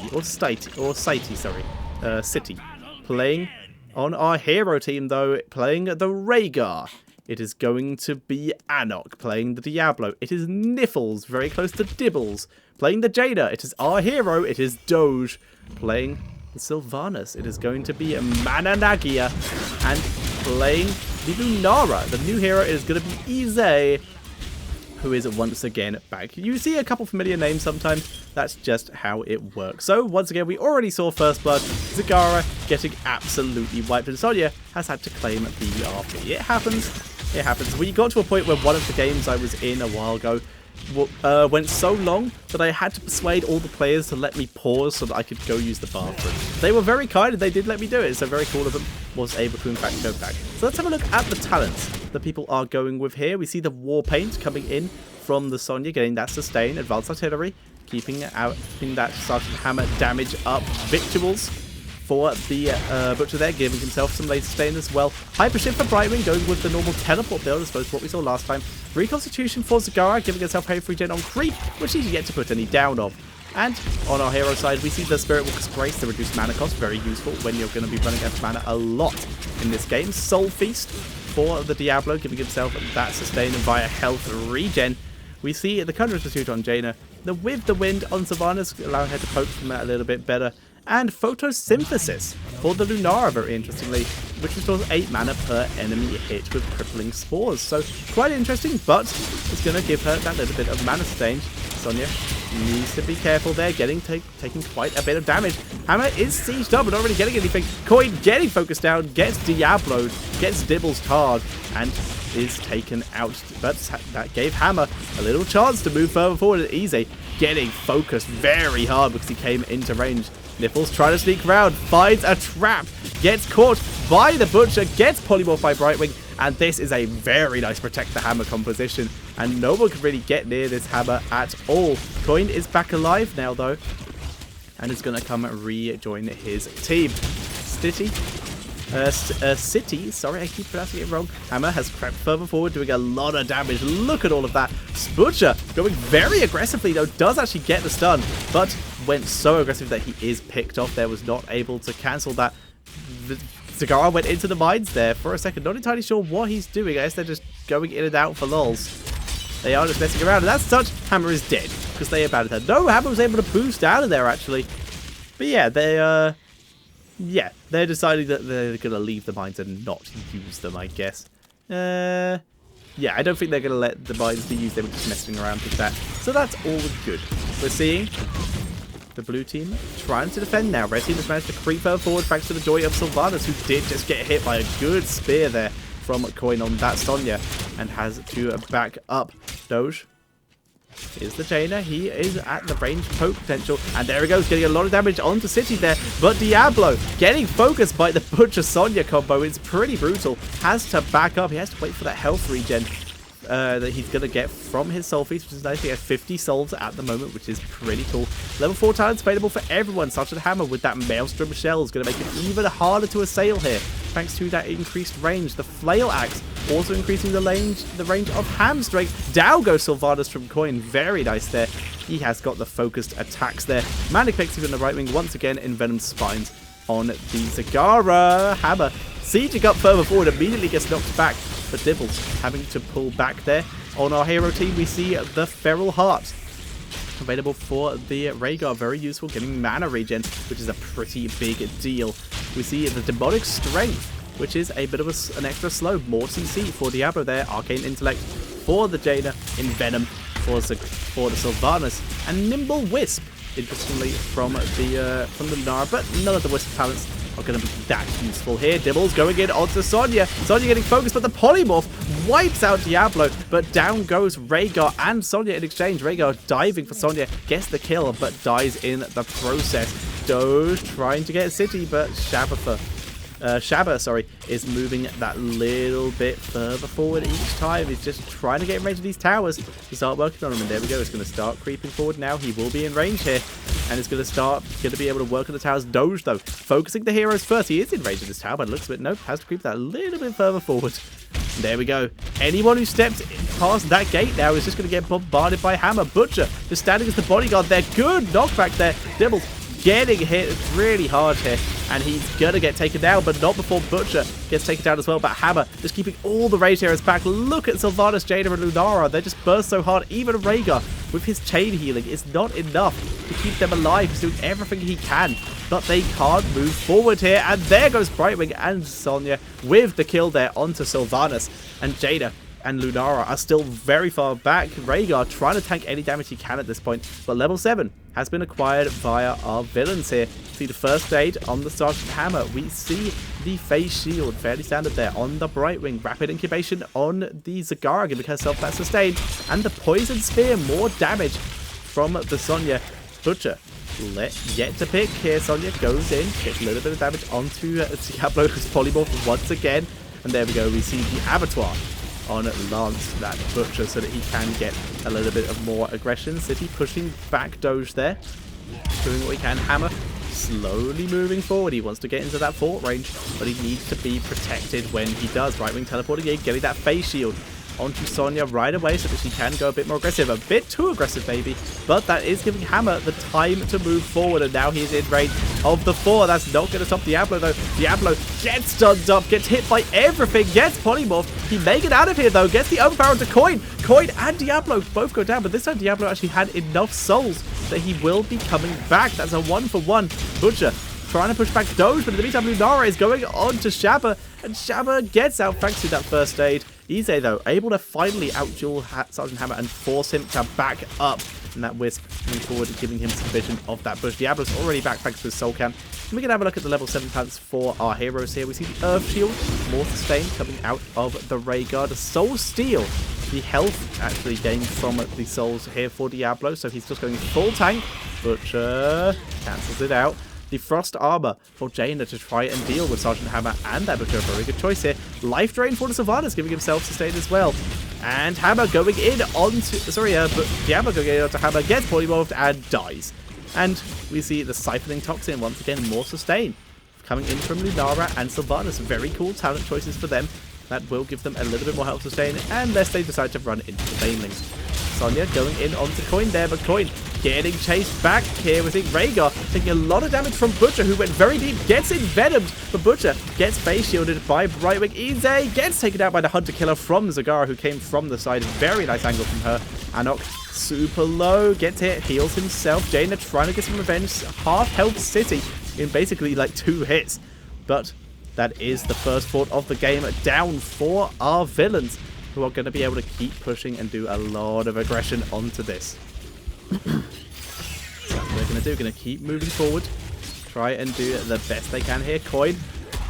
Playing on our hero team, though, playing the Rhaegar, it is going to be Anok. Playing the Diablo, it is Niffles, very close to Dibbles. Playing the Jada, it is our hero, it is Doge. Playing the Sylvanas, it is going to be Mananagia. And playing the Lunara, the new hero is going to be Ize, who is once again back. You see a couple familiar names sometimes, that's just how it works. So once again, we already saw First Blood, Zagara getting absolutely wiped, and Sonya has had to claim the RP. It happens, it happens. We got to a point where one of the games I was in a while ago went so long that I had to persuade all the players to let me pause so that I could go use the bathroom. They were very kind and they did let me do it, so very cool of them. Was able to in fact go back. So let's have a look at the talents that people are going with here. We see the War Paint coming in from the Sonya, getting that sustain, Advanced Artillery, keeping out in that Sergeant Hammer damage up, Victuals for the Butcher there, giving himself some late sustain as well. Hyper Shift for Brightwing, going with the normal teleport build, as opposed to what we saw last time. Reconstitution for Zagara, giving herself Hate Free Gen on Creep, which she's yet to put any down of. And on our hero side, we see the Spirit Walker's Grace, the reduced mana cost, very useful when you're going to be running out of mana a lot in this game. Soul Feast for the Diablo, giving himself that sustain via health regen. We see the Conjurer's Pursuit on Jaina, the With the Wind on Sylvanas, allowing her to poke from that a little bit better. And Photosynthesis for the Lunara, very interestingly. which restores 8 mana per enemy hit with crippling spores. So quite interesting, but it's going to give her that little bit of mana sustain. Sonya needs to be careful there, taking quite a bit of damage. Hammer is sieged up, but not really getting anything. Coin getting focused down, gets Diablo'd, gets Dibbles card, and is taken out. But that gave Hammer a little chance to move further forward. And Easy getting focused very hard because he came into range. Nipples trying to sneak around, finds a trap, gets caught by the Butcher, gets polymorphed by Brightwing, and this is a very nice protect the Hammer composition, and no one can really get near this Hammer at all. Coin is back alive now though, and is going to come rejoin his team. City, sorry, I keep pronouncing it wrong. Hammer has crept further forward, doing a lot of damage. Look at all of that. Butcher going very aggressively though, does actually get the stun, but went so aggressive that he is picked off there, was not able to cancel that. Zagara went into the mines there for a second, not entirely sure what he's doing. I guess they're just going in and out for lols. They are just messing around, and as such, Hammer is dead because they abandoned her. No, Hammer was able to boost out of there actually. But yeah, they're deciding that they're going to leave the mines and not use them, I guess. Yeah, I don't think they're going to let the mines be used. They were just messing around with that. So that's all good. We're seeing the blue team trying to defend now. Red team has managed to creep further forward thanks to the joy of Sylvanas, who did just get hit by a good spear there from Coin on that Sonya and has to back up. Doge is the chainer. He is at the range poke potential, and there he goes, getting a lot of damage onto City there. But Diablo getting focused by the Butcher Sonya combo. It's pretty brutal. Has to back up. He has to wait for that health regen that he's going to get from his soul feast, which is nice. He has 50 souls at the moment, which is pretty cool. Level 4 talents available for everyone, such as Hammer with that Maelstrom shell is going to make it even harder to assail here, thanks to that increased range. The Flail Axe also increasing the range of Hamstring. Down goes Sylvanas from Coin. Very nice there. He has got the focused attacks there. Manic Pixie in the right wing once again in Venom Spines on the Zagara. Hammer sieging up further forward, immediately gets knocked back, but Dibbles having to pull back there. On our hero team, we see the Feral Heart available for the Rhaegar. Very useful, getting mana regen, which is a pretty big deal. We see the Demonic Strength, which is a bit of an extra slow. More CC for Diablo there. Arcane Intellect for the Jaina. In Venom for the Sylvanas. And Nimble Wisp, interestingly, from the Nara, but none of the Wisp talents are going to be that useful here. Dibbles going in onto Sonya. Sonya getting focused, but the polymorph wipes out Diablo, but down goes Rhaegar and Sonya in exchange. Rhaegar diving for Sonya, gets the kill, but dies in the process. Doge trying to get City, but Shabba, is moving that little bit further forward each time. He's just trying to get in range of these towers to start working on them. And there we go. It's going to start creeping forward now. He will be in range here. And it's going to be able to work on the towers. Doge, though, focusing the heroes first. He is in range of this tower, but it looks a bit, nope, has to creep that a little bit further forward. And there we go. Anyone who steps past that gate now is just going to get bombarded by Hammer. Butcher just standing as the bodyguard there. Good knockback there. Dibbles getting hit really hard here, and he's gonna get taken down, but not before Butcher gets taken down as well. But Hammer just keeping all the rage heroes back. Look at Sylvanas, Jaina, and Lunara. They just burst so hard. Even Rhaegar with his chain healing is not enough to keep them alive. He's doing everything he can, but they can't move forward here. And there goes Brightwing and Sonya with the kill there onto Sylvanas. And Jaina and Lunara are still very far back. Rhaegar trying to tank any damage he can at this point, but level 7 has been acquired via our villains here. See the first aid on the Sergeant Hammer. We see the Phase Shield, fairly standard there on the Brightwing. Rapid Incubation on the Zagara, giving herself that sustain. And the Poison Spear, more damage from the Sonya. Butcher yet to pick here. Sonya goes in, gets a little bit of damage onto Diablo, who's polymorphed once again. And there we go, we see the Abattoir on Lance, that Butcher, so that he can get a little bit of more aggression. City pushing back Doge there, doing what he can. Hammer slowly moving forward. He wants to get into that fort range, but he needs to be protected when he does. Right wing teleporting in, getting that Phase Shield onto Sonya right away so that she can go a bit more aggressive. A bit too aggressive, maybe, but that is giving Hammer the time to move forward, and now he's in range of the 4. That's not going to stop Diablo, though. Diablo gets stunned up, gets hit by everything, gets polymorphed. He may get out of here, though. Gets the overpower to Coin. Coin and Diablo both go down, but this time Diablo actually had enough souls that he will be coming back. That's a 1-for-1. Butcher trying to push back Doge, but in the meantime, Lunara is going on to Shabba, and Shabba gets out thanks to that first aid. Ize, though, able to finally out-duel Sergeant Hammer and force him to back up. And that Wisp moving forward, giving him some vision of that bush. Diablo's already back thanks to his Soul Cam. And we can have a look at the level 7 talents for our heroes here. We see the Earth Shield, more sustain coming out of the Ray Guard. Soul Steel, the health actually gained from the souls here for Diablo. So he's just going full tank. Butcher cancels it out. The Frost Armor for Jaina to try and deal with Sergeant Hammer and that Butcher. A very good choice here. Life Drain for the Sylvanas, giving himself sustain as well. And Hammer going in onto... Sorry, but Diablo going in onto Hammer, gets polymorphed and dies. And we see the Siphoning Toxin, once again, more sustain. Coming in from Lunara and Sylvanas. Very cool talent choices for them. That will give them a little bit more health sustain, unless they decide to run into the Banelings. Sonya going in onto Coin there, but Coin getting chased back here. We think Rhaegar taking a lot of damage from Butcher, who went very deep, gets envenomed, but Butcher gets face shielded by Brightwing. Ize gets taken out by the Hunter Killer from Zagara, who came from the side. Very nice angle from her. Anok super low, gets hit, heals himself. Jaina trying to get some revenge. Half health City in basically like 2 hits. But that is the first fort of the game down for our villains, who are going to be able to keep pushing and do a lot of aggression onto this. That's what they're going to do. Going to keep moving forward. Try and do the best they can here. Coin.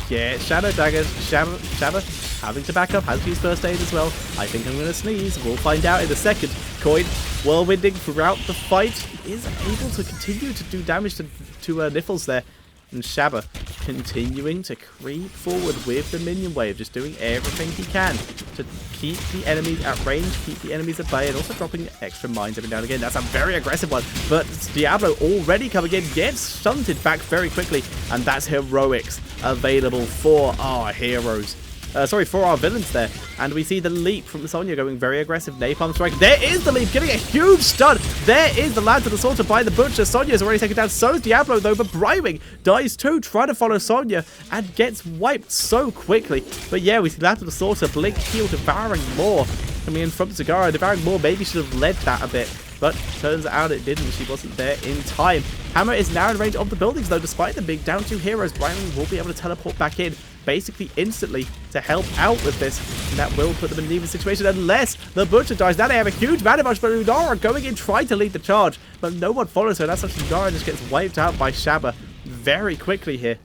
Yeah, Shadow Daggers. Shabba having to back up. Has to use first aid as well. I think I'm going to sneeze. We'll find out in a second. Coin, whirlwinding throughout the fight. Is able to continue to do damage to Niffles there. And Shabba continuing to creep forward with the minion wave, just doing everything he can to keep the enemies at range, keep the enemies at bay, and also dropping extra mines every now and again. That's a very aggressive one, but Diablo already coming in, gets stunted back very quickly, and that's heroics available for our heroes. For our villains there. And we see the leap from Sonya going very aggressive. Napalm Strike. There is the leap, getting a huge stun. There is the Lance of the Slaughter by the Butcher. Sonya's already taken down. So is Diablo, though, but Brightwing dies too, trying to follow Sonya, and gets wiped so quickly. But yeah, we see Lance of the Slaughter, Blink Heal, devouring more. Coming in from Zagara, devouring more. Maybe should have led that a bit, but turns out it didn't. She wasn't there in time. Hammer is now in range of the buildings, though. Despite them being down 2 heroes, Brightwing will be able to teleport back in basically instantly to help out with this, and that will put them in an even situation unless the Butcher dies. Now they have a huge mana bunch, but Lunara going in trying to lead the charge, but no one follows her. That's actually Lunara just gets wiped out by Shabba very quickly here.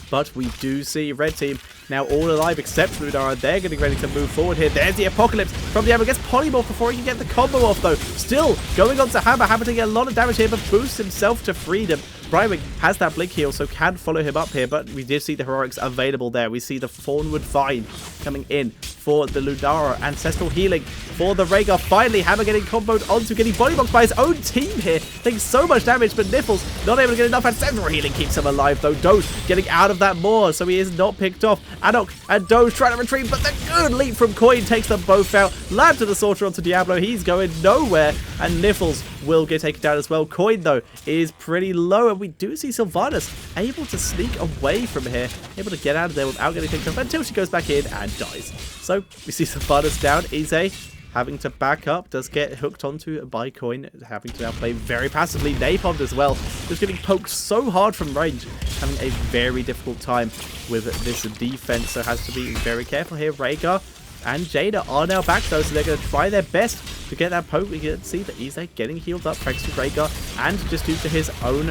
But we do see Red Team now all alive except Lunara. They're getting ready to move forward here. There's the Apocalypse from the Hammer. Gets polymorph before he can get the combo off, though. Still going on to Hammer. Hammer taking a lot of damage here, but boosts himself to freedom. Brightwing has that Blink Heal, so can follow him up here, but we did see the heroics available there. We see the Thornwood Vine coming in for the Lunara. Ancestral Healing for the Rhaegar. Finally, Hammer getting comboed onto, getting bodyboxed by his own team here. Taking so much damage, but Niffles not able to get enough. Ancestral Healing keeps him alive, though. Doge getting out of that more, so he is not picked off. Anok and Doge trying to retreat, but the good leap from Coin takes them both out. Lab to the Sorcerer onto Diablo. He's going nowhere, and Niffles will get taken down as well. Coin, though, is pretty low, and we do see Sylvanas able to sneak away from here, able to get out of there without getting picked up until she goes back in and dies. So we see Sylvanas down. Ize having to back up, does get hooked onto by Coin, having to now play very passively. Napalmed as well, just getting poked so hard from range, having a very difficult time with this defense, so has to be very careful here. Rhaegar and Jaina are now back, though, so they're going to try their best to get that poke. We can see that Ize getting healed up thanks to Rhaegar, and just due to his own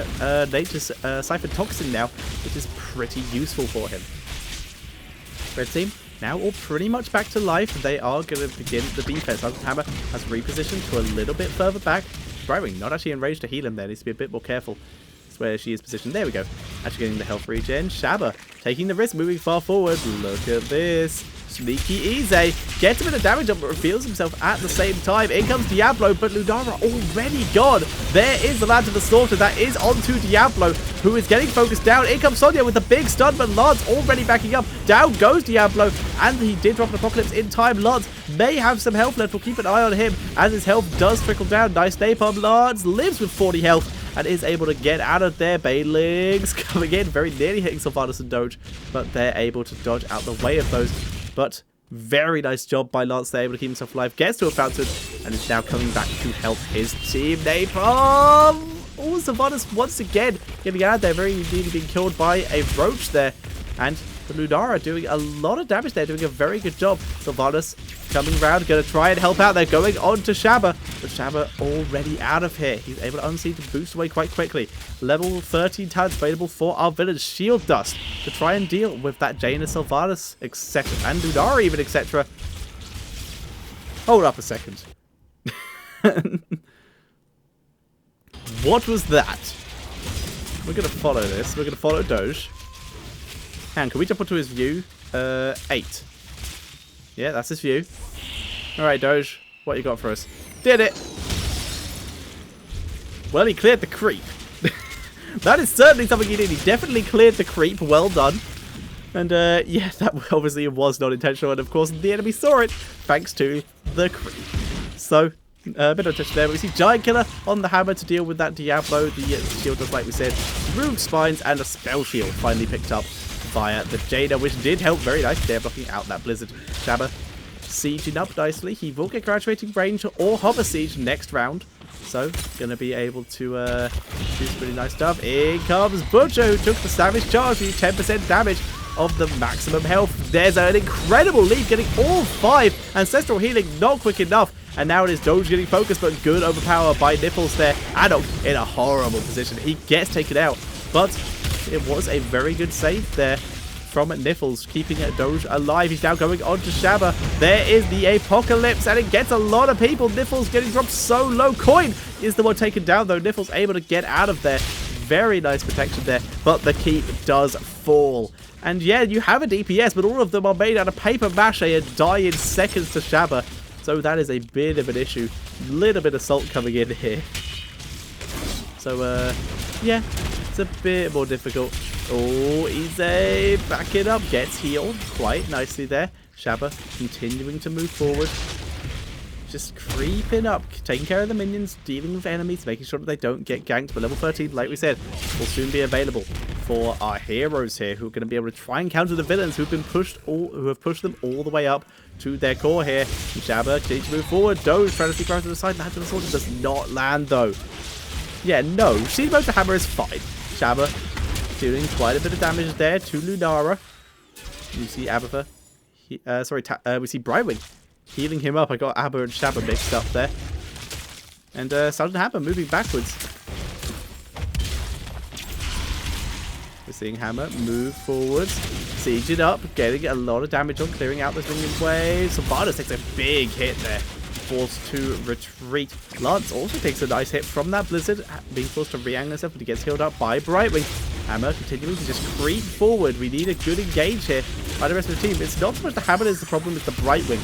nature's Siphon Toxin now, which is pretty useful for him. Red Team now all pretty much back to life. They are going to begin the defense. Hammer has repositioned to a little bit further back. Brightwing not actually in range to heal him there. Needs to be a bit more careful. That's where she is positioned. There we go. Actually getting the health regen. Shabba taking the risk, moving far forward. Look at this. Sneaky Ize gets a bit of damage up, but reveals himself at the same time. In comes Diablo, but Lunara already gone. There is the Lance of the Slaughter that is onto Diablo, who is getting focused down. In comes Sonya with a big stun, but Lance already backing up. Down goes Diablo, and he did drop an Apocalypse in time. Lance may have some health left. We'll keep an eye on him as his health does trickle down. Nice napalm. Lance lives with 40 health and is able to get out of there. Banelings coming in, very nearly hitting Sylvanas and Doge, but they're able to dodge out the way of those. But very nice job by Lance. They're able to keep himself alive. Gets to a fountain and is now coming back to help his team. Napalm! Oh, Sylvanas once again getting out there, very nearly being killed by a roach there. And the Lunara doing a lot of damage there, doing a very good job. Sylvanas coming around, going to try and help out. They're going on to Shabba, but Shabba already out of here. He's able to unseat and boost away quite quickly. Level 13 talents available for our villain, Shield Dust, to try and deal with that Jaina, Sylvanas, etc. and Lunara even, etc. Hold up a second. What was that? We're going to follow this. We're going to follow Doge. Hang on, can we jump onto his view? 8. Yeah, that's his view. Alright, Doge. What you got for us? Did it! Well, he cleared the creep. That is certainly something he did. He definitely cleared the creep. Well done. And, yeah, that obviously was not intentional. And, of course, the enemy saw it thanks to the creep. So, a bit of touch there, but we see Giant Killer on the hammer to deal with that Diablo. The shield does, like we said, Rude Spines and a Spell Shield finally picked up via the Jaina, which did help very nicely there, blocking out that Blizzard. Shabba sieging up nicely. He will get graduating range or hover siege next round. So, gonna be able to do some really nice stuff. In comes Butcher, who took the Savage Charge, with 10% damage of the maximum health. There's an incredible lead, getting all 5. Ancestral Healing not quick enough. And now it is Doge getting focused, but good overpower by Nipples there. Adok in a horrible position. He gets taken out, but it was a very good save there from Niffles, keeping Doge alive. He's now going on to Shabba. There is the Apocalypse, and it gets a lot of people. Niffles getting dropped so low. Coin is the one taken down, though. Niffles able to get out of there. Very nice protection there, but the keep does fall. And yeah, you have a DPS, but all of them are made out of paper mache and die in seconds to Shabba. So that is a bit of an issue. Little bit of salt coming in here. So, yeah, it's a bit more difficult. Oh, easy. Back it up. Gets healed quite nicely there. Shabba continuing to move forward. Just creeping up, taking care of the minions, dealing with enemies, making sure that they don't get ganked. But level 13, like we said, will soon be available for our heroes here, who are going to be able to try and counter the villains who have pushed them all the way up to their core here. And Shabba continues to move forward. Doge trying to see right to the side. Land on the sword does not land though. Yeah, no. Siege Mode to hammer is fine. Shabba doing quite a bit of damage there to Lunara. You see Abatha. We see Brightwing healing him up. I got Abba and Shabba mixed up there. And Sergeant Hammer moving backwards. We're seeing Hammer move forwards, siege it up, getting a lot of damage on, clearing out this minion wave. Sylvanas takes a big hit there, forced to retreat. Lance also takes a nice hit from that Blizzard, being forced to re-angle himself, but he gets healed up by Brightwing. Hammer continuing to just creep forward. We need a good engage here by the rest of the team. It's not so much the Hammer is the problem, it's the Brightwing.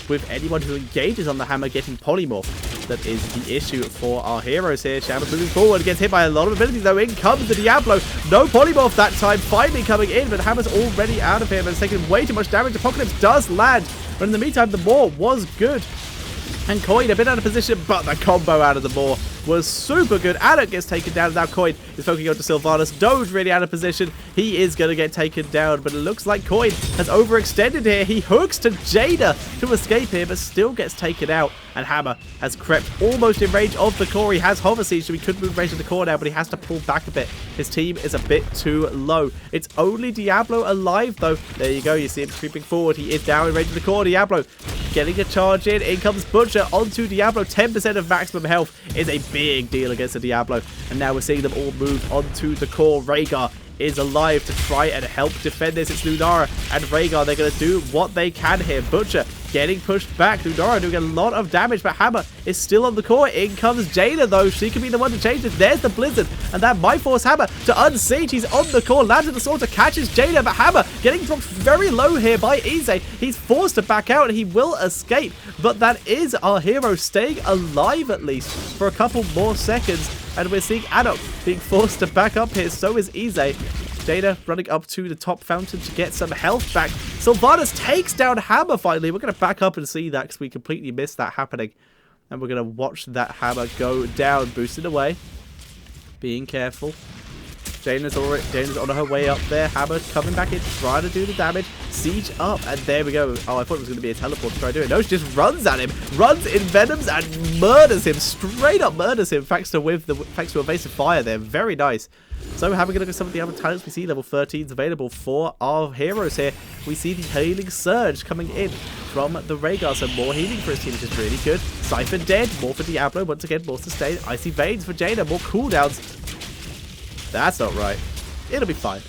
With anyone who engages on the Hammer getting polymorph, that is the issue for our heroes here. Shabba moving forward, gets hit by a lot of abilities though. In comes the Diablo. No polymorph that time, finally coming in, but Hammer's already out of him and taking way too much damage. Apocalypse does land, but in the meantime, the Maw was good. And Coin a bit out of position, but the combo out of the Maw was super good. Adok gets taken down. Now Coin is focusing on to Sylvanas. Doge really out of position. He is going to get taken down, but it looks like Coin has overextended here. He hooks to Jada to escape here, but still gets taken out. And Hammer has crept almost in range of the core. He has Hover Siege, so he could move range of the core now, but he has to pull back a bit. His team is a bit too low. It's only Diablo alive, though. There you go. You see him creeping forward. He is down in range of the core. Diablo getting a charge in. In comes Butcher onto Diablo. 10% of maximum health is a big deal against the Diablo. And now we're seeing them all move onto the core. Rhaegar is alive to try and help defend this. It's Lunara and Rhaegar. They're going to do what they can here. Butcher getting pushed back. Lunara doing a lot of damage, but Hammer is still on the core. In comes Jaina, though. She could be the one to change it. There's the Blizzard, and that might force Hammer to unsiege. He's on the core. Lands in the sword to catches Jaina, but Hammer getting dropped very low here by Ize. He's forced to back out, and he will escape, but that is our hero staying alive at least for a couple more seconds. And we're seeing Adok being forced to back up here. So is Ize. Jaina running up to the top fountain to get some health back. Sylvanas takes down Hammer finally. We're going to back up and see that because we completely missed that happening. And we're going to watch that Hammer go down. Boosted away. Being careful. Jaina's on her way up there. Hammer coming back in, trying to do the damage. Siege up, and there we go. Oh, I thought it was going to be a teleport to try to do it. No, she just runs at him, runs in Venoms, and murders him. Straight up murders him, thanks to evasive fire there. Very nice. So having a look at some of the other talents, we see level 13 is available for our heroes here. We see the Healing Surge coming in from the Rhaegar, so more healing for his team, which is really good. Cypher dead, more for Diablo, once again, more sustain. Icy Veins for Jaina, more cooldowns. That's not right. It'll be fine.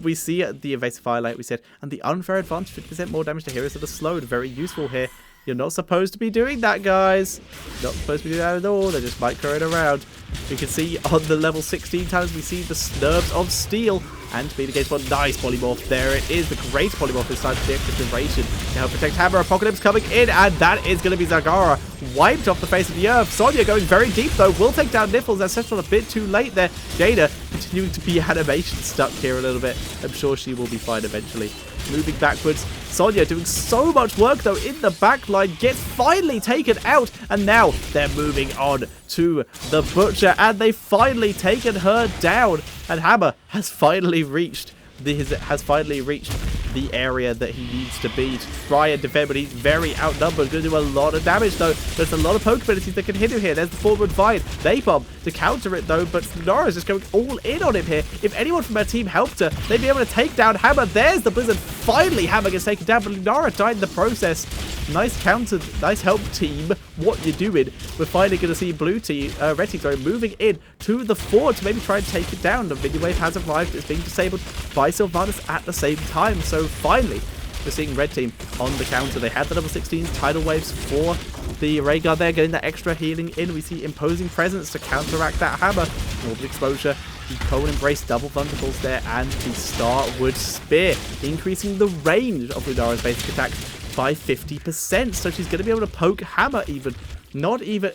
We see the Evasive Fire, like we said, and the Unfair Advantage, 50% more damage to heroes that are slowed. Very useful here. You're not supposed to be doing that, guys. Not supposed to be doing that at all. They're just microing around. We can see on the level 16 talents, we see the Nerves of Steel. And speed against one. Nice polymorph. There it is. The great polymorph this time for the extra duration to help protect Hammer. Apocalypse coming in, and that is going to be Zagara wiped off the face of the earth. Sonya going very deep, though. Will take down Niffles. That's settled a bit too late there. Jada continuing to be animation stuck here a little bit. I'm sure she will be fine eventually. Moving backwards. Sonya doing so much work, though, in the back line. Gets finally taken out. And now they're moving on to the Butcher. And they've finally taken her down. And Hammer has finally reached the area that he needs to be to try and defend, but he's very outnumbered. Going to do a lot of damage, though. There's a lot of poke abilities that can hit him here. There's the forward Vine. Napalm to counter it, though, but Nara's just going all in on him here. If anyone from her team helped her, they'd be able to take down Hammer. There's the Blizzard. Finally, Hammer gets taken down, but Nara died in the process. Nice counter, nice help, team. What you doing? We're finally going to see red team, moving in to the fort to maybe try and take it down. The Minion Wave has arrived. It's being disabled by Sylvanas at the same time. So finally, we're seeing red team on the counter. They had the level 16 tidal waves for the Rhaegar there, getting that extra healing in. We see Imposing Presence to counteract that Hammer. Morbid Exposure. The Cold Embrace double Thunderbolts there, and the Starwood Spear, increasing the range of Lunara's basic attacks by 50%. So she's going to be able to poke Hammer even.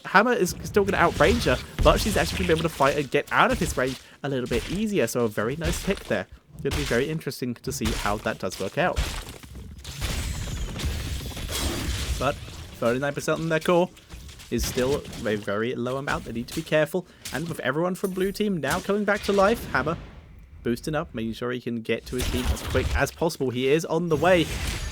Hammer is still going to outrange her, but she's actually going to be able to fight and get out of his range a little bit easier. So a very nice pick there. Going to be very interesting to see how that does work out. But 39% on their core is still a very low amount. They need to be careful. And with everyone from blue team now coming back to life, Hammer boosting up, making sure he can get to his team as quick as possible. He is on the way.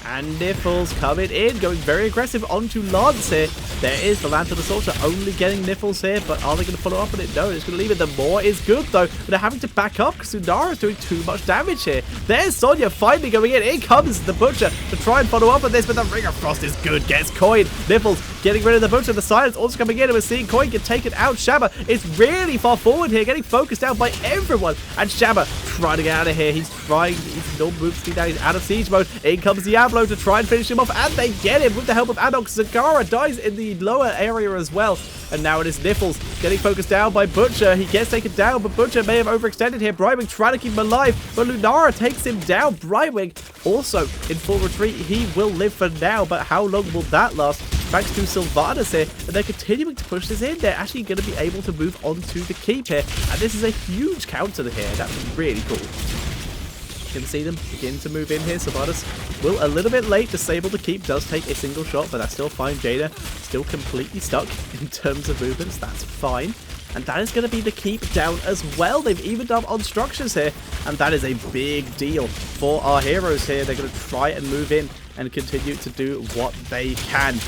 And Niffles coming in, going very aggressive onto Lance here. There is the Lantern Assaulter only getting Niffles here, but are they going to follow up on it? No, they're just going to leave it. The more is good, though. But they're having to back up because Lunara is doing too much damage here. There's Sonya finally going in. In comes the Butcher to try and follow up on this, but the Ring of Frost is good. Gets Coin. Niffles getting rid of the Butcher. The Silence also coming in, and we're seeing Coin get taken out. Shabba is really far forward here, getting focused out by everyone. And Shabba trying to get out of here. He's no moves to down. He's out of siege mode. In comes Diablo to try and finish him off, and they get him with the help of Adok. Zagara dies in the lower area as well. And now it is Niffles getting focused down by Butcher. He gets taken down, but Butcher may have overextended here. Brightwing trying to keep him alive, but Lunara takes him down. Brightwing also in full retreat. He will live for now, but how long will that last? Thanks to Sylvanas here, and they're continuing to push this in. They're actually going to be able to move on to the keep here, and this is a huge counter here. That's really cool. You can see them begin to move in here. Sylvanas will a little bit late disable the keep. Does take a single shot, but that's still fine. Jada still completely stuck in terms of movements. That's fine. And that is going to be the keep down as well. They've evened up on structures here, and that is a big deal for our heroes here. They're going to try and move in and continue to do what they can.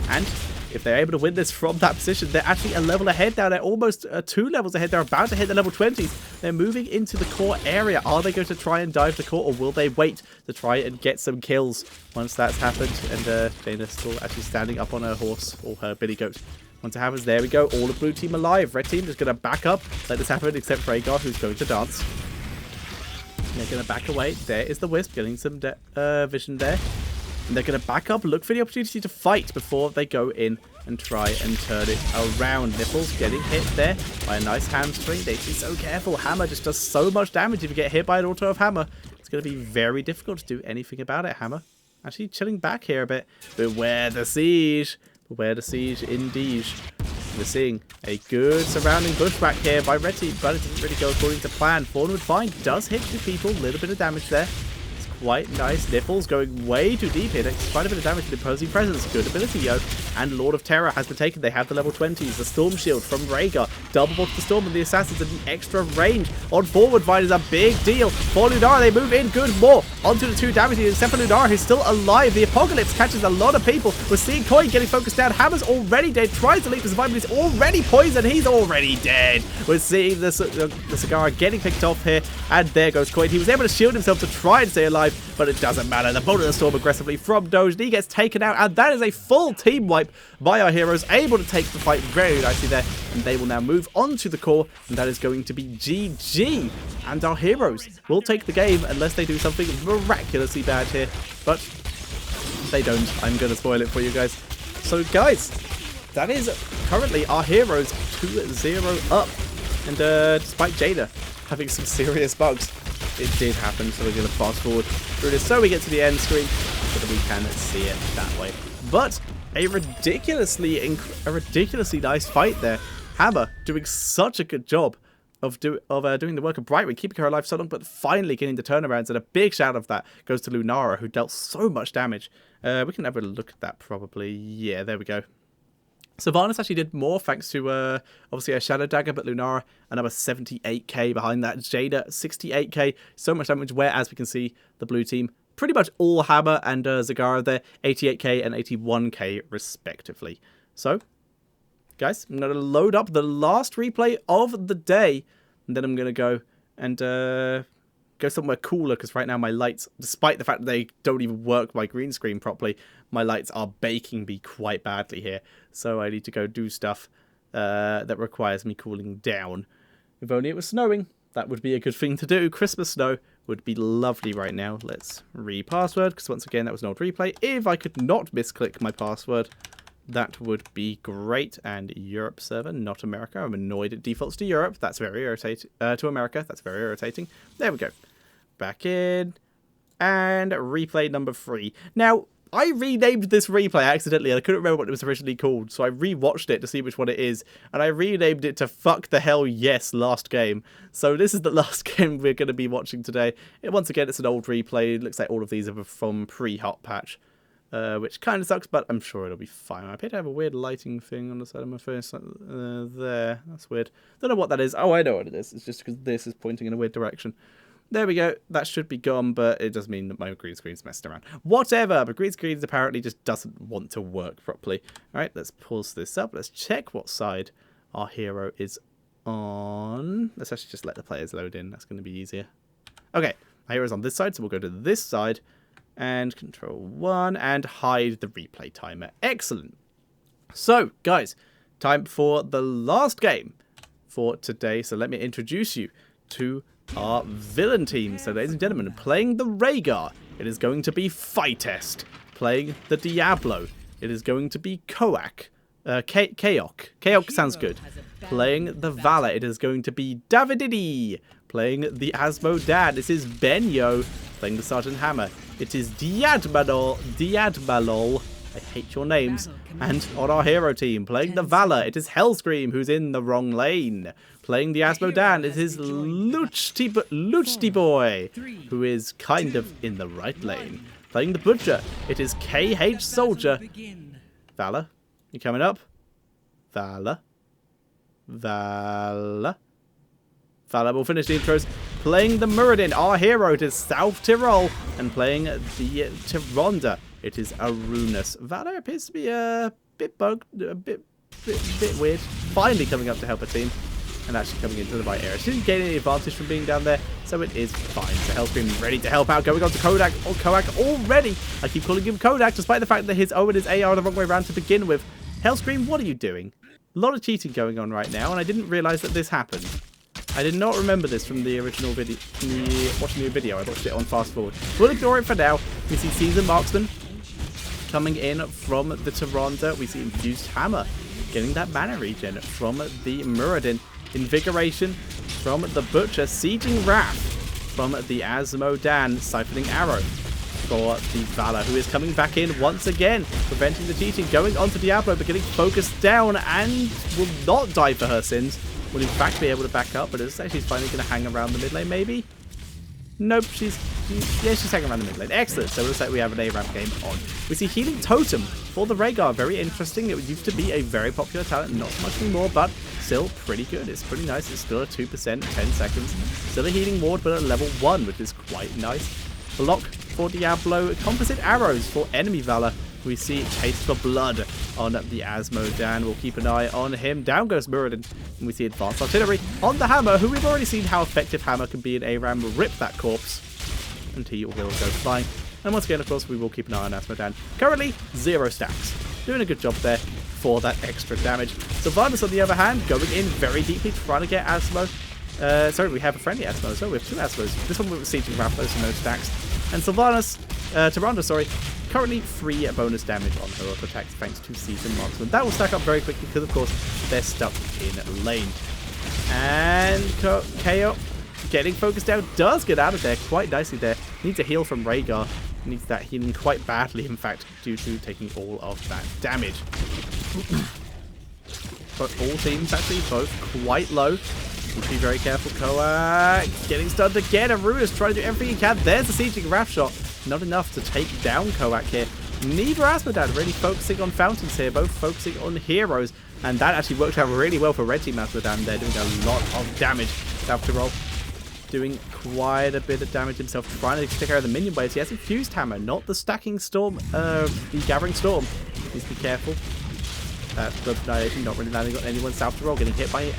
And if they're able to win this from that position, they're actually a level ahead now. They're almost 2 levels ahead. They're about to hit the level 20s. They're moving into the core area. Are they going to try and dive the core, or will they wait to try and get some kills once that's happened? And Jaina's still actually standing up on her horse, or her billy goat. Once it happens, there we go. All the blue team alive. Red team is going to back up. Let this happen, except for Rhaegar, who's going to dance. They're going to back away. There is the Wisp, getting some vision there. And they're going to back up, look for the opportunity to fight before they go in and try and turn it around. Nipples getting hit there by a nice hamstring. They need to be so careful. Hammer just does so much damage. If you get hit by an auto of Hammer, it's going to be very difficult to do anything about it. Hammer actually chilling back here a bit. Beware the siege. Beware the siege indeed. We're seeing a good surrounding bushwhack here by Red Team, but it didn't really go according to plan. Forward Find does hit 2 people. A little bit of damage there. quite nice. Nipples going way too deep here. Takes quite a bit of damage with Imposing Presence. Good ability, yo. And Lord of Terror has been taken. They have the level 20s. The Storm Shield from Rhaegar. Double block the Storm and the Assassins and the extra range on forward fight is a big deal. For Lunara, they move in good more. Onto the 2 damage, except for Lunara, who's still alive. The Apocalypse catches a lot of people. We're seeing Koi getting focused down. Hammer's already dead. Tries to leap to survive, but he's already poisoned. He's already dead. We're seeing the Cigar getting picked off here. And there goes Koi. He was able to shield himself to try and stay alive, but it doesn't matter. The Bolt of the Storm aggressively from Doge. He gets taken out, and that is a full team wipe by our heroes. Able to take the fight very nicely there. And they will now move on to the core, and that is going to be GG. And our heroes will take the game unless they do something miraculously bad here. But they don't. I'm going to spoil it for you guys. So, guys, that is currently our heroes 2-0 up. And despite Jada having some serious bugs, it did happen. So we're going to fast forward through this so we get to the end screen so that we can see it that way. But a ridiculously nice fight there. Hammer doing such a good job of doing the work of Brightwing, keeping her alive so long, but finally getting the turnarounds. And a big shout of that goes to Lunara, who dealt so much damage. We can have a look at that probably. Yeah, there we go. Sylvanas actually did more thanks to obviously a Shadow Dagger, but Lunara another 78k behind that. Jada 68k, so much damage. Whereas we can see the blue team pretty much all Hammer and Zagara there, 88k and 81k respectively. So, guys, I'm going to load up the last replay of the day, and then I'm going to go and go somewhere cooler, because right now my lights, despite the fact that they don't even work my green screen properly, my lights are baking me quite badly here. So I need to go do stuff that requires me cooling down. If only it was snowing, that would be a good thing to do. Christmas snow would be lovely right now. Let's re-password, because once again that was an old replay. If I could not misclick my password, that would be great. And Europe server, not America. I'm annoyed it defaults to Europe. That's very irritating. To America. That's very irritating. There we go. Back in. And replay number 3. Now, I renamed this replay accidentally. I couldn't remember what it was originally called. So I rewatched it to see which one it is. And I renamed it to Fuck the Hell Yes Last Game. So this is the last game we're going to be watching today. Once again, it's an old replay. It looks like all of these are from pre-hot patch. Which kind of sucks, but I'm sure it'll be fine. I appear to have a weird lighting thing on the side of my face. There. That's weird. Don't know what that is. Oh, I know what it is. It's just because this is pointing in a weird direction. There we go. That should be gone, but it does mean that my green screen's messing around. Whatever, but green screen apparently just doesn't want to work properly. Alright, let's pause this up. Let's check what side our hero is on. Let's actually just let the players load in. That's going to be easier. Okay, our hero's on this side, so we'll go to this side. And Control 1 and hide the replay timer. Excellent. So, guys, time for the last game for today. So let me introduce you to our villain team. So, ladies and gentlemen, playing the Rhaegar, it is going to be Phytest. Playing the Diablo, it is going to be Koak. Kaok sounds good. Playing the Valor, it is going to be Davididi. Playing the Asmodan, this is Benyo. Playing the Sergeant Hammer, it is Diadmalol. I hate your names. And on our hero team, playing the Valor, it is Hellscream, who's in the wrong lane. Playing the Asmodan, it is Luchty Boy, who is kind of in the right lane. Playing the Butcher, it is KH Soldier. Valor, you coming up? Valor. Valor will finish the intros. Playing the Muradin, our hero, it is South Tyrol. And playing the Tyronda, it is Arunus. Valor appears to be a bit bugged, a bit weird. Finally coming up to help a team. And actually coming into the right area. She didn't gain any advantage from being down there, so it is fine. So Hellscream ready to help out. Going on to Kodak already. I keep calling him Kodak, despite the fact that his O and his A are the wrong way around to begin with. Hellscream, what are you doing? A lot of cheating going on right now, and I didn't realise that this happened. I did not remember this from the original video, watching the video. I watched it on fast forward. We'll ignore it for now. We see Seasoned Marksman coming in from the Tyronda. We see Infused Hammer getting that mana regen from the Muradin. Invigoration from the Butcher. Sieging Wrath from the Asmodan. Siphoning Arrow for the Valor, who is coming back in once again, preventing the cheating. Going on to Diablo, but getting focused down and will not die for her sins. Will in fact be able to back up, but it looks like she's finally going to hang around the mid lane, maybe? Nope, she's Yeah, she's taking around the mid lane. Excellent. So it looks like we have an ARAM game on. We see Healing Totem for the Rhaegar. Very interesting. It used to be a very popular talent. Not so much anymore, but still pretty good. It's pretty nice. It's still a 2%, 10 seconds. Still a healing ward, but at level 1, which is quite nice. Block for Diablo. Composite arrows for enemy Valor. We see Taste for Blood on the Asmodan. We'll keep an eye on him. Down goes Muradin. And we see Advanced Artillery on the Hammer, who we've already seen how effective Hammer can be in ARAM. Rip that corpse. And he will go flying. And once again, of course, we will keep an eye on Asmodan. Currently, 0 stacks. Doing a good job there for that extra damage. Sylvanas, on the other hand, going in very deeply, trying to get Asmo. Sorry, we have a friendly Asmo as well. We have 2 Asmos. This one with Sieging Ramplos, so no stacks. And Sylvanas, Tyrande, sorry, currently 3 bonus damage on her auto attacks thanks to Season Marksman. That will stack up very quickly because, of course, they're stuck in lane. And KO getting focused down does get out of there quite nicely there. Needs a heal from Rhaegar. Needs that healing quite badly, in fact, due to taking all of that damage. But all teams actually both quite low. Need to be very careful. Koa getting stunned again. Aruna's trying to do everything he can. There's the Sieging Wrath Shot. Not enough to take down Koak here. Neither Asmodan really focusing on fountains here, both focusing on heroes. And that actually worked out really well for Red Team Asmodan. They're doing a lot of damage. South Tyrol doing quite a bit of damage himself, trying to take out of the minion waves. He has a Fused Hammer, not the Stacking Storm, the Gathering Storm. Needs to be careful. Blood Annihilation not really landing on anyone. South Tyrol getting hit by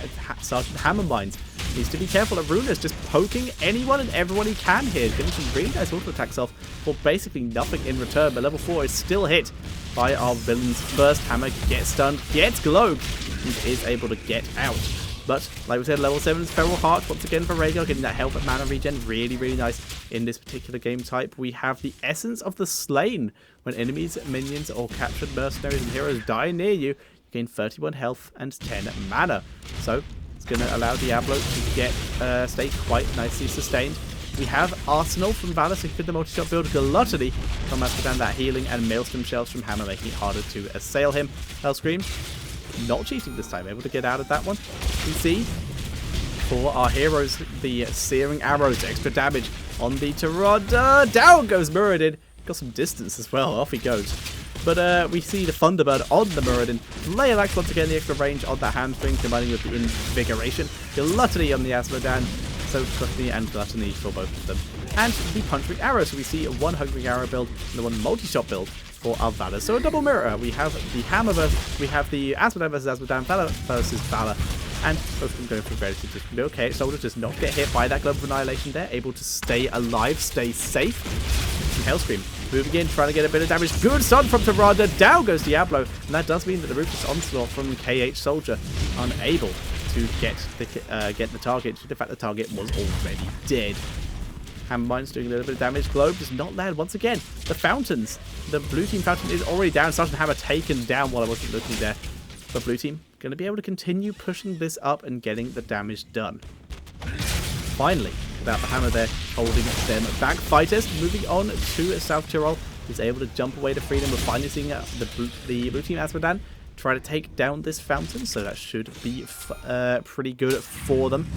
Sergeant Hammer Mines. Needs to be careful. Aruna's just poking anyone and everyone he can here. Getting some really nice auto attacks off for basically nothing in return. But level 4 is still hit by our villain's first hammer. Gets stunned, gets globed, and is able to get out. But, like we said, level 7 is Feral Heart once again for Rhaegar, getting that health and mana regen. Really, really nice in this particular game type. We have the Essence of the Slain. When enemies, minions, or captured mercenaries and heroes die near you, you gain 31 health and 10 mana. So, it's going to allow Diablo to get stay quite nicely sustained. We have Arsenal from Valor, so good the multi-shot build. Gluttony from Asmodan, that healing, and Maelstrom Shells from Hammer, making it harder to assail him. Hellscream, not cheating this time, able to get out of that one. We see, for our heroes, the Searing Arrows, extra damage on the Tyrande. Down goes Muradin. Got some distance as well, off he goes. But we see the Thunderbird on the Muradin. Leolax once again, the extra range on that hamstring, combining with the Invigoration. Gluttony on the Asmodan. So Gluttony and Gluttony for both of them. And the Punching Arrow. So we see one Hungry Arrow build and the one multi-shot build for our Valor. So a double mirror. We have the Hammer, we have the Asmodan versus Asmodan, Valor versus Valor. And both of them going for relatively just okay. Soldier does not get hit by that Glove of Annihilation there. Able to stay alive, stay safe. And Hellscream moving in, trying to get a bit of damage. Good stun from Tyrande. Down goes Diablo. And that does mean that the Ruthless Onslaught from KH Soldier unable to get the target. In fact, the target was already dead. Hammer Mines doing a little bit of damage. Globe does not land once again. The Fountains. The blue team Fountain is already down. Sergeant Hammer taken down while I wasn't looking there. But blue team going to be able to continue pushing this up and getting the damage done. Finally, without the hammer there, holding them back. Fighters moving on to South Tyrol. He's able to jump away to freedom. We're finally seeing the blue team Asmodan try to take down this fountain, so that should be pretty good for them.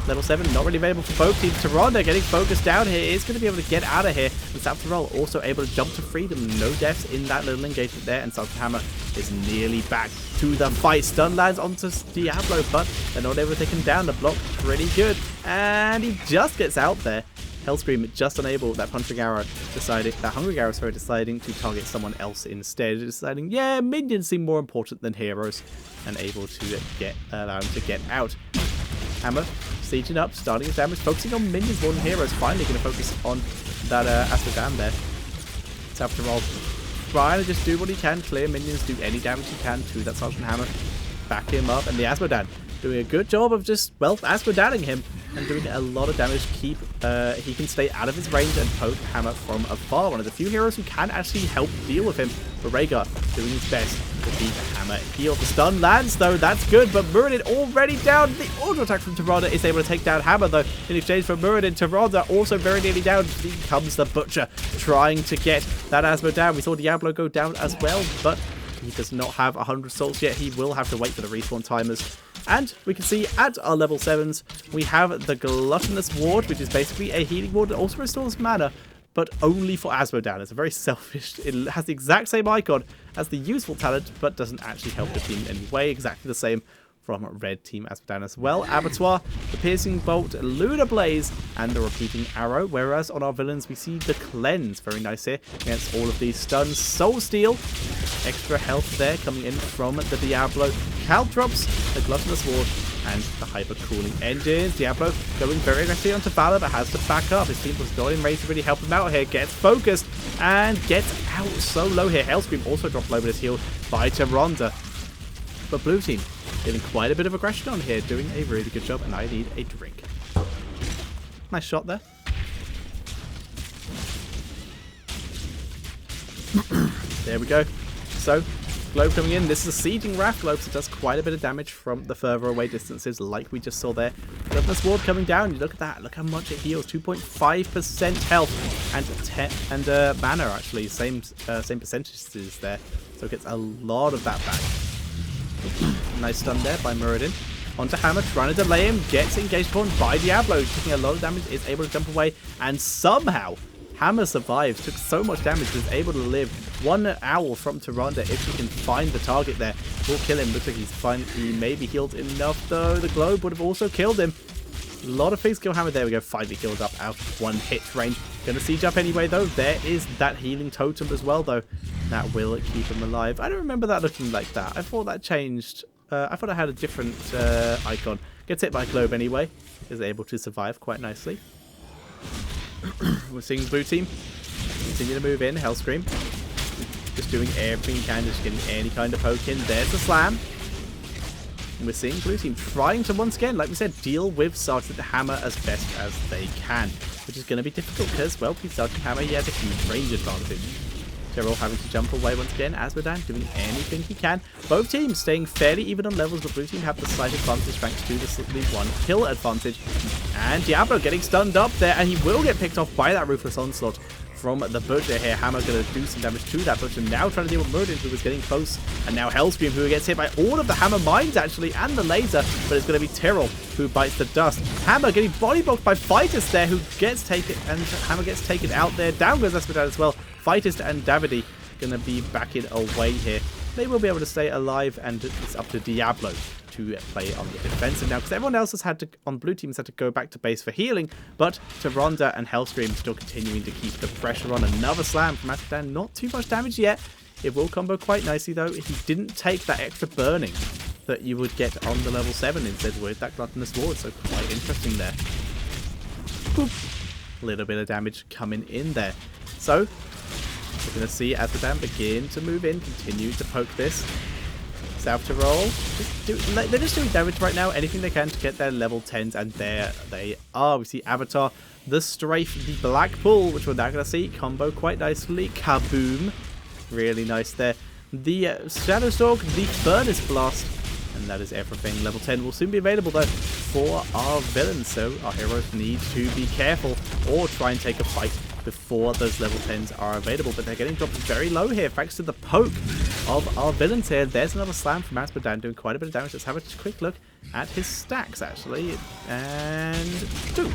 Level 7, not really available for both teams. Tyrande getting focused down here is going to be able to get out of here. And South Tyrol also able to jump to freedom. No deaths in that little engagement there, and Sergeant Hammer is nearly back to the fight. Stun lands onto Diablo, but they're not able to take him down. The block pretty good, and he just gets out there. Hellscream just unable, that Punching Arrow deciding, that Hungry Arrow, sorry, deciding to target someone else instead. Deciding, yeah, minions seem more important than heroes, and able to allow him to get out. Hammer, sieging up, starting his damage, focusing on minions more than heroes. Finally going to focus on that Asmodan there. South Tyrol trying to just do what he can, clear minions, do any damage he can to that Sergeant Hammer. Back him up, and the Asmodan doing a good job of just, well, Asmodaning him and doing a lot of damage. He can stay out of his range and poke Hammer from afar. One of the few heroes who can actually help deal with him. But Rhaegar doing his best to beat Hammer. Heal. The stun lands though, that's good, but Muradin already down. The auto attack from Tyrande is able to take down Hammer though. In exchange for Muradin, Tyrande also very nearly down. Here comes the Butcher trying to get that Asmodan. We saw Diablo go down as well, but He does not have 100 souls yet. He will have to wait for the respawn timers. And we can see at our level 7s, we have the Gluttonous Ward, which is basically a healing ward that also restores mana, but only for Asmodan. It's a very selfish, it has the exact same icon as the useful talent, but doesn't actually help the team in any way. Exactly the same from Red Team Asmodan as well. Abattoir, the Piercing Bolt, Lunar Blaze, and the Repeating Arrow. Whereas on our villains, we see the Cleanse. Very nice here against all of these stuns. Soul Steal, extra health there coming in from the Diablo. Caltrops, the Gluttonous Ward, and the Hyper Cooling Engines. Diablo going very aggressively onto Valor, but has to back up. His team was not in range to really help him out here. Gets focused and gets out so low here. Hellscream also dropped low, but is healed by Taronda. But blue team getting quite a bit of aggression on here, doing a really good job, and I need a drink. Nice shot there. There we go. So, Globe coming in. This is a Sieging Wrath Globe, so it does quite a bit of damage from the further away distances, like we just saw there. Gluttonous Ward coming down. You look at that. Look how much it heals. 2.5% health and mana, actually. Same percentages there. So it gets a lot of that back. Nice stun there by Muradin. Onto Hammer, trying to delay him. Gets engaged upon by Diablo. Taking a lot of damage, is able to jump away. And somehow, Hammer survives. Took so much damage, was able to live. One owl from Taronda, if he can find the target there, will kill him. Looks like he's fine. He may be healed enough, though. The Globe would have also killed him. A lot of things kill Hammer. There we go. Finally healed up out of one hit range. Gonna siege up anyway, though. There is that healing totem as well, though. That will keep him alive. I don't remember that looking like that. I thought that changed. I thought I had a different icon. Gets hit by Globe anyway. Is able to survive quite nicely. We're seeing blue team continue to move in. Hellscream just doing everything he can, just getting any kind of poke in. There's the slam. And we're seeing blue team trying to, once again, like we said, deal with Sergeant Hammer as best as they can, which is going to be difficult because, well, with Sergeant Hammer, he has a huge range advantage. They're all having to jump away once again. Asmodan doing anything he can. Both teams staying fairly even on levels, but blue team have the slight advantage thanks to the one kill advantage. And Diablo getting stunned up there, and he will get picked off by that Ruthless Onslaught from the Butcher here. Hammer going to do some damage to that Butcher. Now trying to deal with Muradin, who was getting close. And now Hellscream, who gets hit by all of the Hammer mines, actually, and the laser. But it's going to be Tyrell, who bites the dust. Hammer getting body blocked by Fightist there, who gets taken, and Hammer gets taken out there. Down goes Asmodan as well. Fightist and Davide going to be backing away here. They will be able to stay alive, and it's up to Diablo to play on the defensive now, because everyone else has had to, on blue teams, had to go back to base for healing, but Taronda and Hellscream still continuing to keep the pressure on. Another slam from Asmodan, not too much damage yet. It will combo quite nicely though. He didn't take that extra burning that you would get on the level 7 instead with that Gluttonous Ward, so quite interesting there. Boop. A little bit of damage coming in there. So we're going to see Asmodan begin to move in, continue to poke this. South Tyrol, they're just doing damage right now, anything they can to get their level 10s, and there they are. We see Avatar, the Strafe, the Black Bull, which we're now going to see combo quite nicely. Kaboom. Really nice there. The Shadowstalk, the Furnace Blast, and that is everything. Level 10 will soon be available, though, for our villains, so our heroes need to be careful or try and take a fight before those level 10s are available, but they're getting dropped very low here thanks to the poke of our villains here. There's another slam from Asmodan doing quite a bit of damage. Let's have a quick look at his stacks, actually. And boom.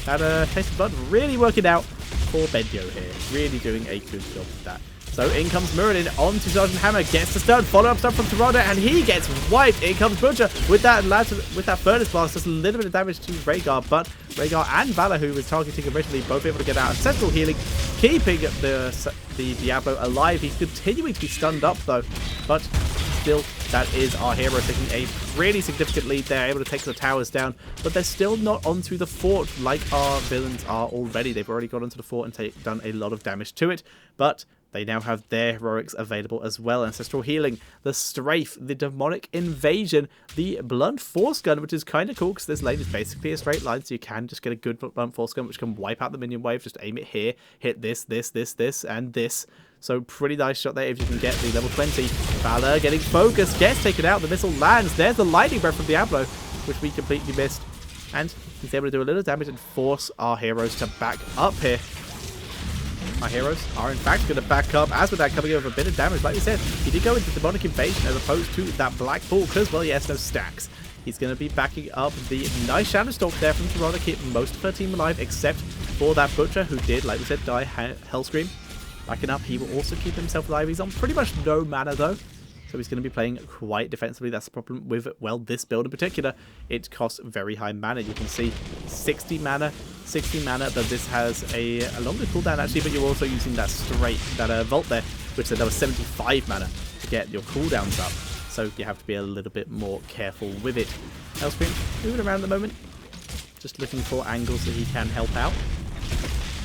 That Taste of Blood really working out for Bendio here. Really doing a good job with that. So in comes Muradin onto Sergeant Hammer, gets the stun, follow-up stun from Taronda, and he gets wiped. In comes Butcher with that Furnace Blast, just a little bit of damage to Rhaegar, but Rhaegar and Valor, who was targeting originally, both able to get out. Central healing, keeping the Diablo alive. He's continuing to be stunned up though, but still, that is our hero taking a really significant lead. They're able to take the towers down, but they're still not onto the fort like our villains are already. They've already got onto the fort and done a lot of damage to it, but they now have their heroics available as well. Ancestral Healing, the Strafe, the Demonic Invasion, the Blunt Force Gun, which is kind of cool because this lane is basically a straight line, so you can just get a good Blunt Force Gun which can wipe out the minion wave. Just aim it here, hit this, and this. So pretty nice shot there if you can get the level 20. Valor getting focused, gets taken out, the missile lands. There's the Lightning Breath from Diablo, which we completely missed. And he's able to do a little damage and force our heroes to back up here. Our heroes are in fact going to back up. As with that coming over a bit of damage, like we said, he did go into Demonic Invasion as opposed to that Black Pool because, well, he has no stacks. He's going to be backing up the nice Shadow Stalk there from Toronto, keep most of her team alive except for that Butcher who did, like we said, die Hellscream. Backing up, he will also keep himself alive. He's on pretty much no mana though. So he's going to be playing quite defensively. That's the problem with, well, this build in particular. It costs very high mana. You can see 60 mana, but this has a longer cooldown actually, but you're also using that Vault there, which is another 75 mana to get your cooldowns up. So you have to be a little bit more careful with it. Hellscream moving around at the moment, just looking for angles that he can help out.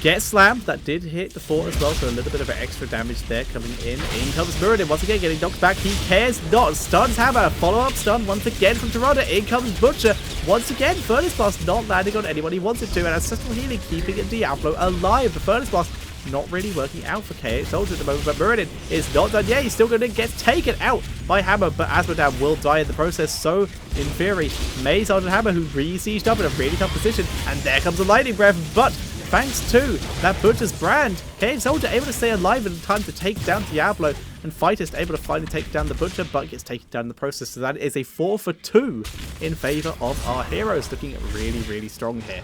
Get slammed. That did hit the fort as well, so a little bit of extra damage there coming in. In comes Muradin once again, getting knocked back. He cares not. Stuns Hammer. Follow-up stun once again from Toronto. In comes Butcher. Once again, Furnace Blast not landing on anyone he wants it to, and Ancestral Healing keeping Diablo alive. The Furnace Blast not really working out for KH Soldier at the moment, but Muradin is not done yet. He's still going to get taken out by Hammer, but Asmodan will die in the process, so in theory, May Sergeant Hammer, who re-sieged up in a really tough position, and there comes a Lightning Breath, but thanks to that Butcher's brand, KH Soldier able to stay alive in time to take down Diablo, and Fightist able to finally take down the Butcher, but gets taken down in the process. So that is a 4 for 2 in favour of our heroes, looking really, really strong here.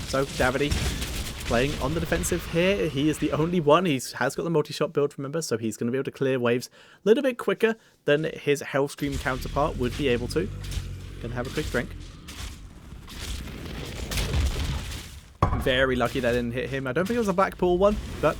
So Davide playing on the defensive here. He is the only one. He has got the multi-shot build, remember, so he's going to be able to clear waves a little bit quicker than his Hellscream counterpart would be able to. Going to have a quick drink. Very lucky that didn't hit him. I don't think it was a Blackpool one, but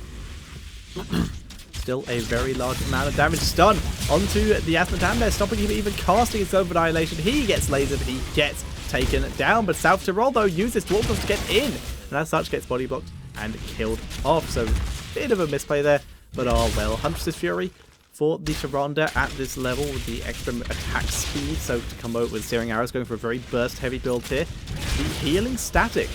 still a very large amount of damage. Stun onto the Asmodan there, stopping him even casting his own Annihilation. He gets lasered, he gets taken down, but South Tyrol though uses Dwarf Blast to get in, and as such gets body blocked and killed off. So bit of a misplay there, but oh well. Huntress's Fury for the Sharonda at this level with the extra attack speed, so to come out with Searing Arrows, going for a very burst heavy build here. The Healing Static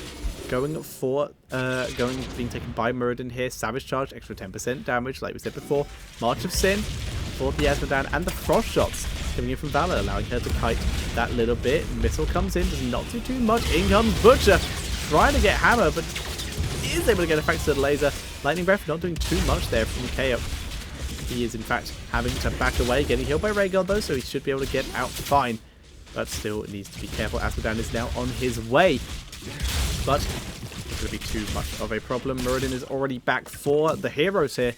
going for being taken by Muradin here. Savage Charge, extra 10% damage, like we said before. March of Sin for the Asmodan, and the Frost Shots coming in from Valor, allowing her to kite that little bit. Missile comes in, does not do too much. In comes Butcher, trying to get Hammer, but is able to get effects to the laser. Lightning Breath not doing too much there from KO. He is in fact having to back away, getting healed by Rhaegar though, so he should be able to get out fine. But still needs to be careful. Asmodan is now on his way. But it's going to be too much of a problem. Muradin is already back for the heroes here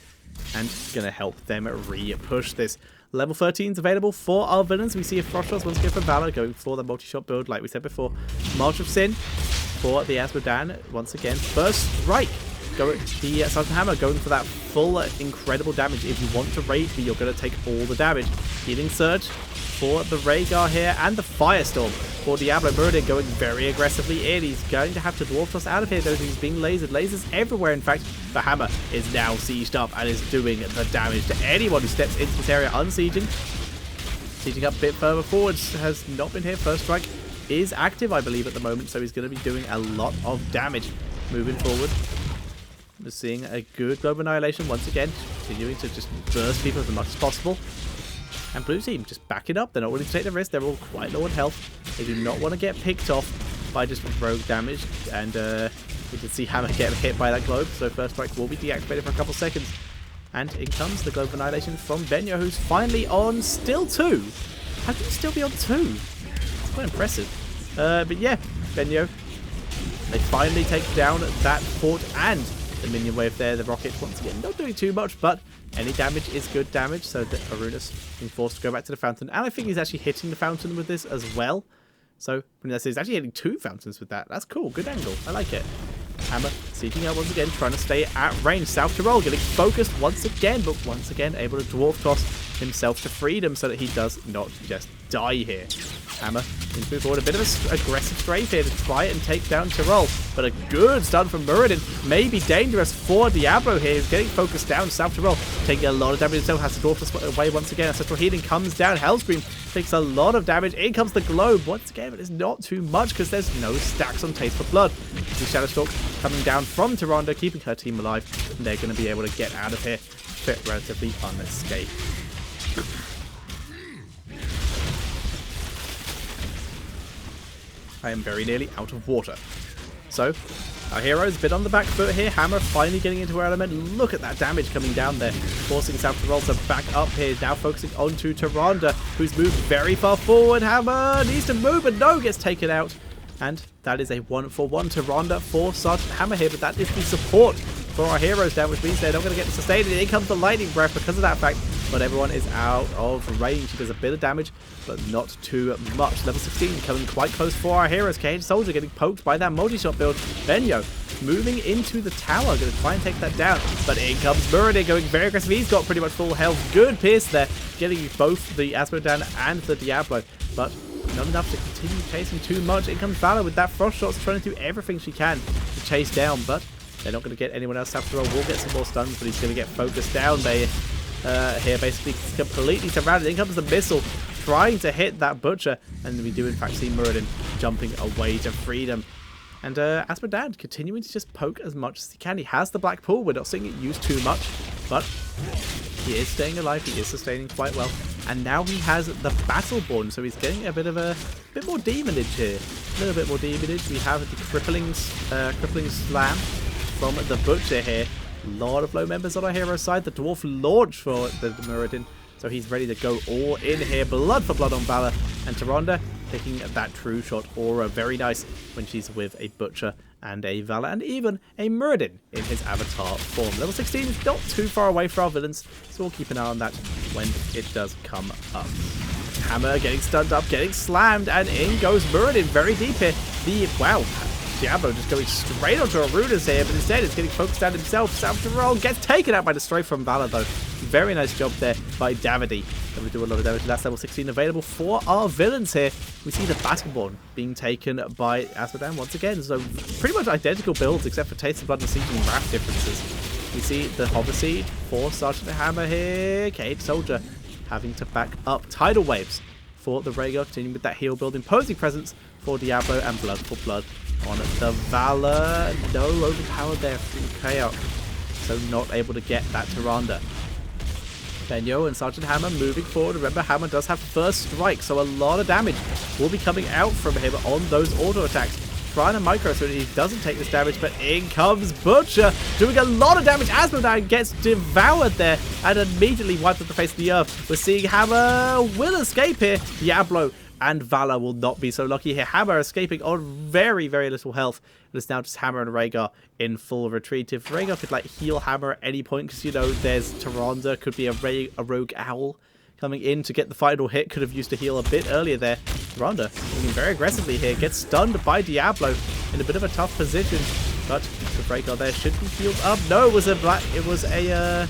and going to help them re-push this. Level 13 is available for our villains. We see a Frost Shots once again from Valor, going for the multi-shot build like we said before. March of Sin for the Asmodan once again. First Strike. The Sergeant Hammer going for that full incredible damage. If you want to rage me, you're going to take all the damage. Healing Surge for the Rhaegar here, and the Firestorm for Diablo. Muradin going very aggressively in. He's going to have to Dwarf Toss out of here though. He's being lasered. Lasers everywhere in fact. The Hammer is now sieged up and is doing the damage to anyone who steps into this area. Unsieging. Sieging up a bit further forward. Has not been here. First Strike is active I believe at the moment, so he's going to be doing a lot of damage moving forward. We're seeing a good Global Annihilation once again, continuing to just burst people as much as possible. And blue team just backing up. They're not willing to take the risk. They're all quite low on health. They do not want to get picked off by just rogue damage. And we can see Hammer get hit by that globe. So First Strike will be deactivated for a couple seconds. And in comes the Global Annihilation from Benyo, who's finally on still 2. How can you still be on 2? It's quite impressive. But yeah, Benyo, they finally take down that fort and the minion wave there. The rockets once again not doing too much, but any damage is good damage, so that Arunas being forced to go back to the fountain. And I think he's actually hitting the fountain with this as well. So he's actually hitting 2 fountains with that. That's cool. Good angle. I like it. Hammer seeking out once again, trying to stay at range. South Tyrol getting focused once again, but once again able to Dwarf Toss himself to freedom so that he does not just die here. Hammer needs to move forward. A bit of an aggressive strafe here to try and take down Tyrol, but a good stun from Muradin may be dangerous for Diablo here. He's getting focused down. South Tyrol taking a lot of damage himself, has to Dwarf Toss away once again. Ancestral Healing comes down. Hellscream takes a lot of damage. In comes the Globe once again, but it's not too much because there's no stacks on Taste for Blood. The Shadow Stalk coming down from Toronto, keeping her team alive, and they're going to be able to get out of here relatively unscathed. I am very nearly out of water. So, our hero's been on the back foot here. Hammer finally getting into her element. Look at that damage coming down there, forcing Cho'Gall to back up here. Now focusing onto Tyrande, who's moved very far forward. Hammer needs to move, but no, gets taken out. And that is a 1-for-1 Tyrande for Sergeant Hammer here, but that is the support for our heroes down, which means they're not going to get the sustained. And in comes the lightning breath because of that fact, but everyone is out of range. He does a bit of damage, but not too much. Level 16 coming quite close for our heroes. Cage Soldier getting poked by that multi-shot build. Benyo moving into the tower, going to try and take that down, but in comes Muradin going very aggressive. He's got pretty much full health. Good pierce there, getting both the Azmodan and the Diablo, but not enough to continue chasing too much. In comes Valor with that frost shots, trying to do everything she can to chase down, but they're not going to get anyone else. Cho'Gall will get some more stuns, but he's going to get focused down. They here basically completely surrounded. In comes the missile, trying to hit that butcher, and we do in fact see Muradin jumping away to freedom. And Azmodan continuing to just poke as much as he can. He has the black pool. We're not seeing it used too much, but he is staying alive. He is sustaining quite well. And now he has the Battleborn, so he's getting a bit more demonage here. A little bit more demonage. We have the crippling slam from the butcher here. A lot of low members on our hero side. The dwarf launch for the Muradin, so he's ready to go all in here. Blood for blood on Valor, and Tyrande taking that true shot aura. Very nice when she's with a butcher and a Valor, and even a Muradin in his avatar form. Level 16 is not too far away for our villains, so we'll keep an eye on that when it does come up. Hammer getting stunned up, getting slammed, and in goes Muradin very deep here. Wow, Diablo just going straight onto Aruda's here, but instead it's getting focused on himself. Cho'Gall gets taken out by the Stray from Valor though. Very nice job there by Davide. And we do a lot of damage. That's level 16 available for our villains here. We see the Battleborn being taken by Azmodan once again. So pretty much identical builds except for Taste of Blood and Siege and Wrath differences. We see the Hover Seed for Sergeant Hammer here. Cage Soldier having to back up. Tidal Waves for the Rhaegar, continuing with that heal build. Imposing Presence for Diablo, and Blood for Blood on the Valor. No overpowered there from Chaos, so not able to get that Tyrande. Benyo and Sergeant Hammer moving forward. Remember, Hammer does have first strike, so a lot of damage will be coming out from him on those auto attacks. Trying to micro so that he doesn't take this damage, but in comes Butcher, doing a lot of damage. Azmodan gets devoured there and immediately wiped off the face of the earth. We're seeing Hammer will escape here. Diablo and Valor will not be so lucky here. Hammer escaping on very, very little health. It's now just Hammer and Rhaegar in full retreat. If Rhaegar could like heal Hammer at any point, because you know there's Tyrande, could be a rogue owl coming in to get the final hit. Could have used to heal a bit earlier there. Tyrande moving very aggressively here, gets stunned by Diablo in a bit of a tough position, but the Rhaegar there should be healed up. No, it was a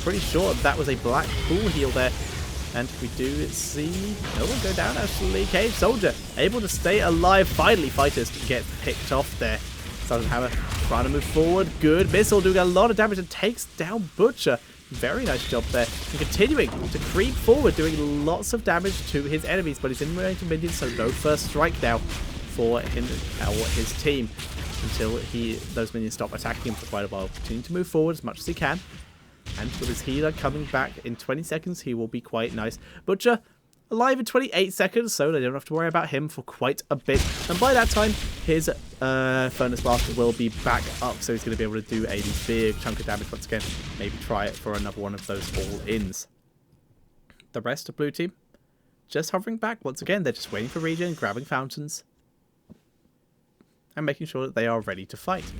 pretty sure that was a black pool heal there. And we do see no one go down actually. Cage Soldier able to stay alive. Finally, Fighters get picked off there. Sergeant Hammer trying to move forward. Good missile, doing a lot of damage and takes down Butcher. Very nice job there. And continuing to creep forward, doing lots of damage to his enemies, but he's in range of minions, so no first strike now for him or his team until those minions stop attacking him for quite a while. Continuing to move forward as much as he can. And with his healer coming back in 20 seconds, he will be quite nice. Butcher alive in 28 seconds, so they don't have to worry about him for quite a bit. And by that time, his Furnace Blast will be back up, so he's going to be able to do a big chunk of damage once again. Maybe try it for another one of those all-ins. The rest of Blue Team, just hovering back. Once again, they're just waiting for regen, grabbing fountains, and making sure that they are ready to fight.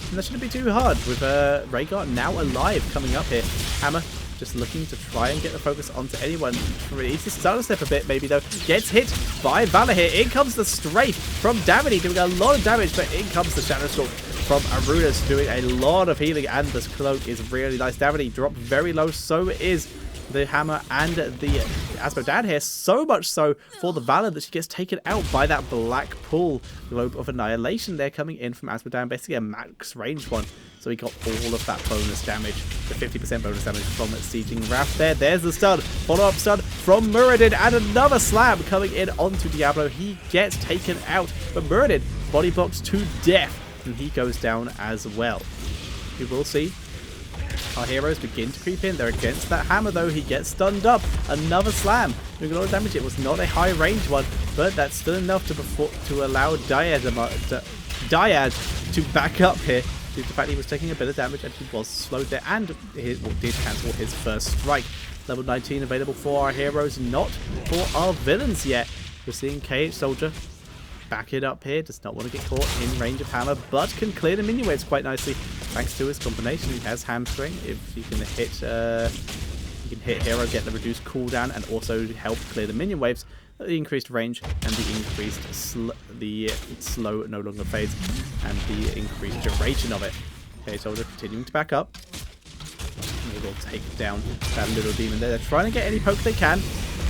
And that shouldn't be too hard with Rhaegar now alive coming up here. Hammer just looking to try and get the focus onto anyone. Needs to start a step a bit maybe though. Gets hit by Valor here. In comes the strafe from Davide doing a lot of damage, but in comes the Shadow Stalk from Arudas doing a lot of healing, and this cloak is really nice. Davide dropped very low, so is the Hammer and the Azmodan here, so much so for the Valor that she gets taken out by that black pool. Globe of Annihilation there coming in from Azmodan, basically a max range one. So he got all of that bonus damage, the 50% bonus damage from Sieging Wrath there. There's the stun, follow-up stun from Muradin, and another slam coming in onto Diablo. He gets taken out, but Muradin body blocks to death, and he goes down as well. We will see our heroes begin to creep in. They're against that Hammer though. He gets stunned up. Another slam. Doing a lot of damage. It was not a high range one, but that's still enough to allow Dyad to back up here. Due to the fact he was taking a bit of damage and he was slowed there, and did cancel his first strike. Level 19 available for our heroes, not for our villains yet. We're seeing KH Soldier back it up here, does not want to get caught in range of Hammer, but can clear the minion waves quite nicely thanks to his combination. He has Hamstring. If he can hit hero, get the reduced cooldown, and also help clear the minion waves, the increased range and the increased slow no longer fades, and the increased duration of it. Okay, so they're continuing to back up. They will take down that little demon there. They're trying to get any poke they can.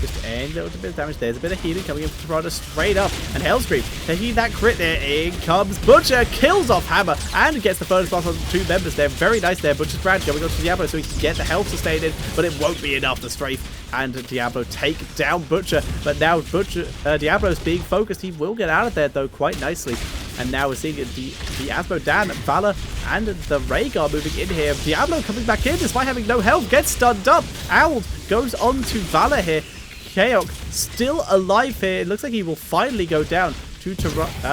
Just any little bit of damage. There's a bit of healing coming in from Tirada straight up. And Hellscream taking that crit there. In comes Butcher. Kills off Hammer. And gets the bonus blast on the two members there. Very nice there. Butcher's Brand going on to Diablo so he can get the health sustained in. But it won't be enough to strafe. And Diablo take down Butcher. But now Diablo's being focused. He will get out of there though quite nicely. And now we're seeing the Asmodan, Valor, and the Rhaegar moving in here. Diablo coming back in despite having no health. Gets stunned up. Owl goes on to Valor here. Chaos still alive here. It looks like he will finally go down to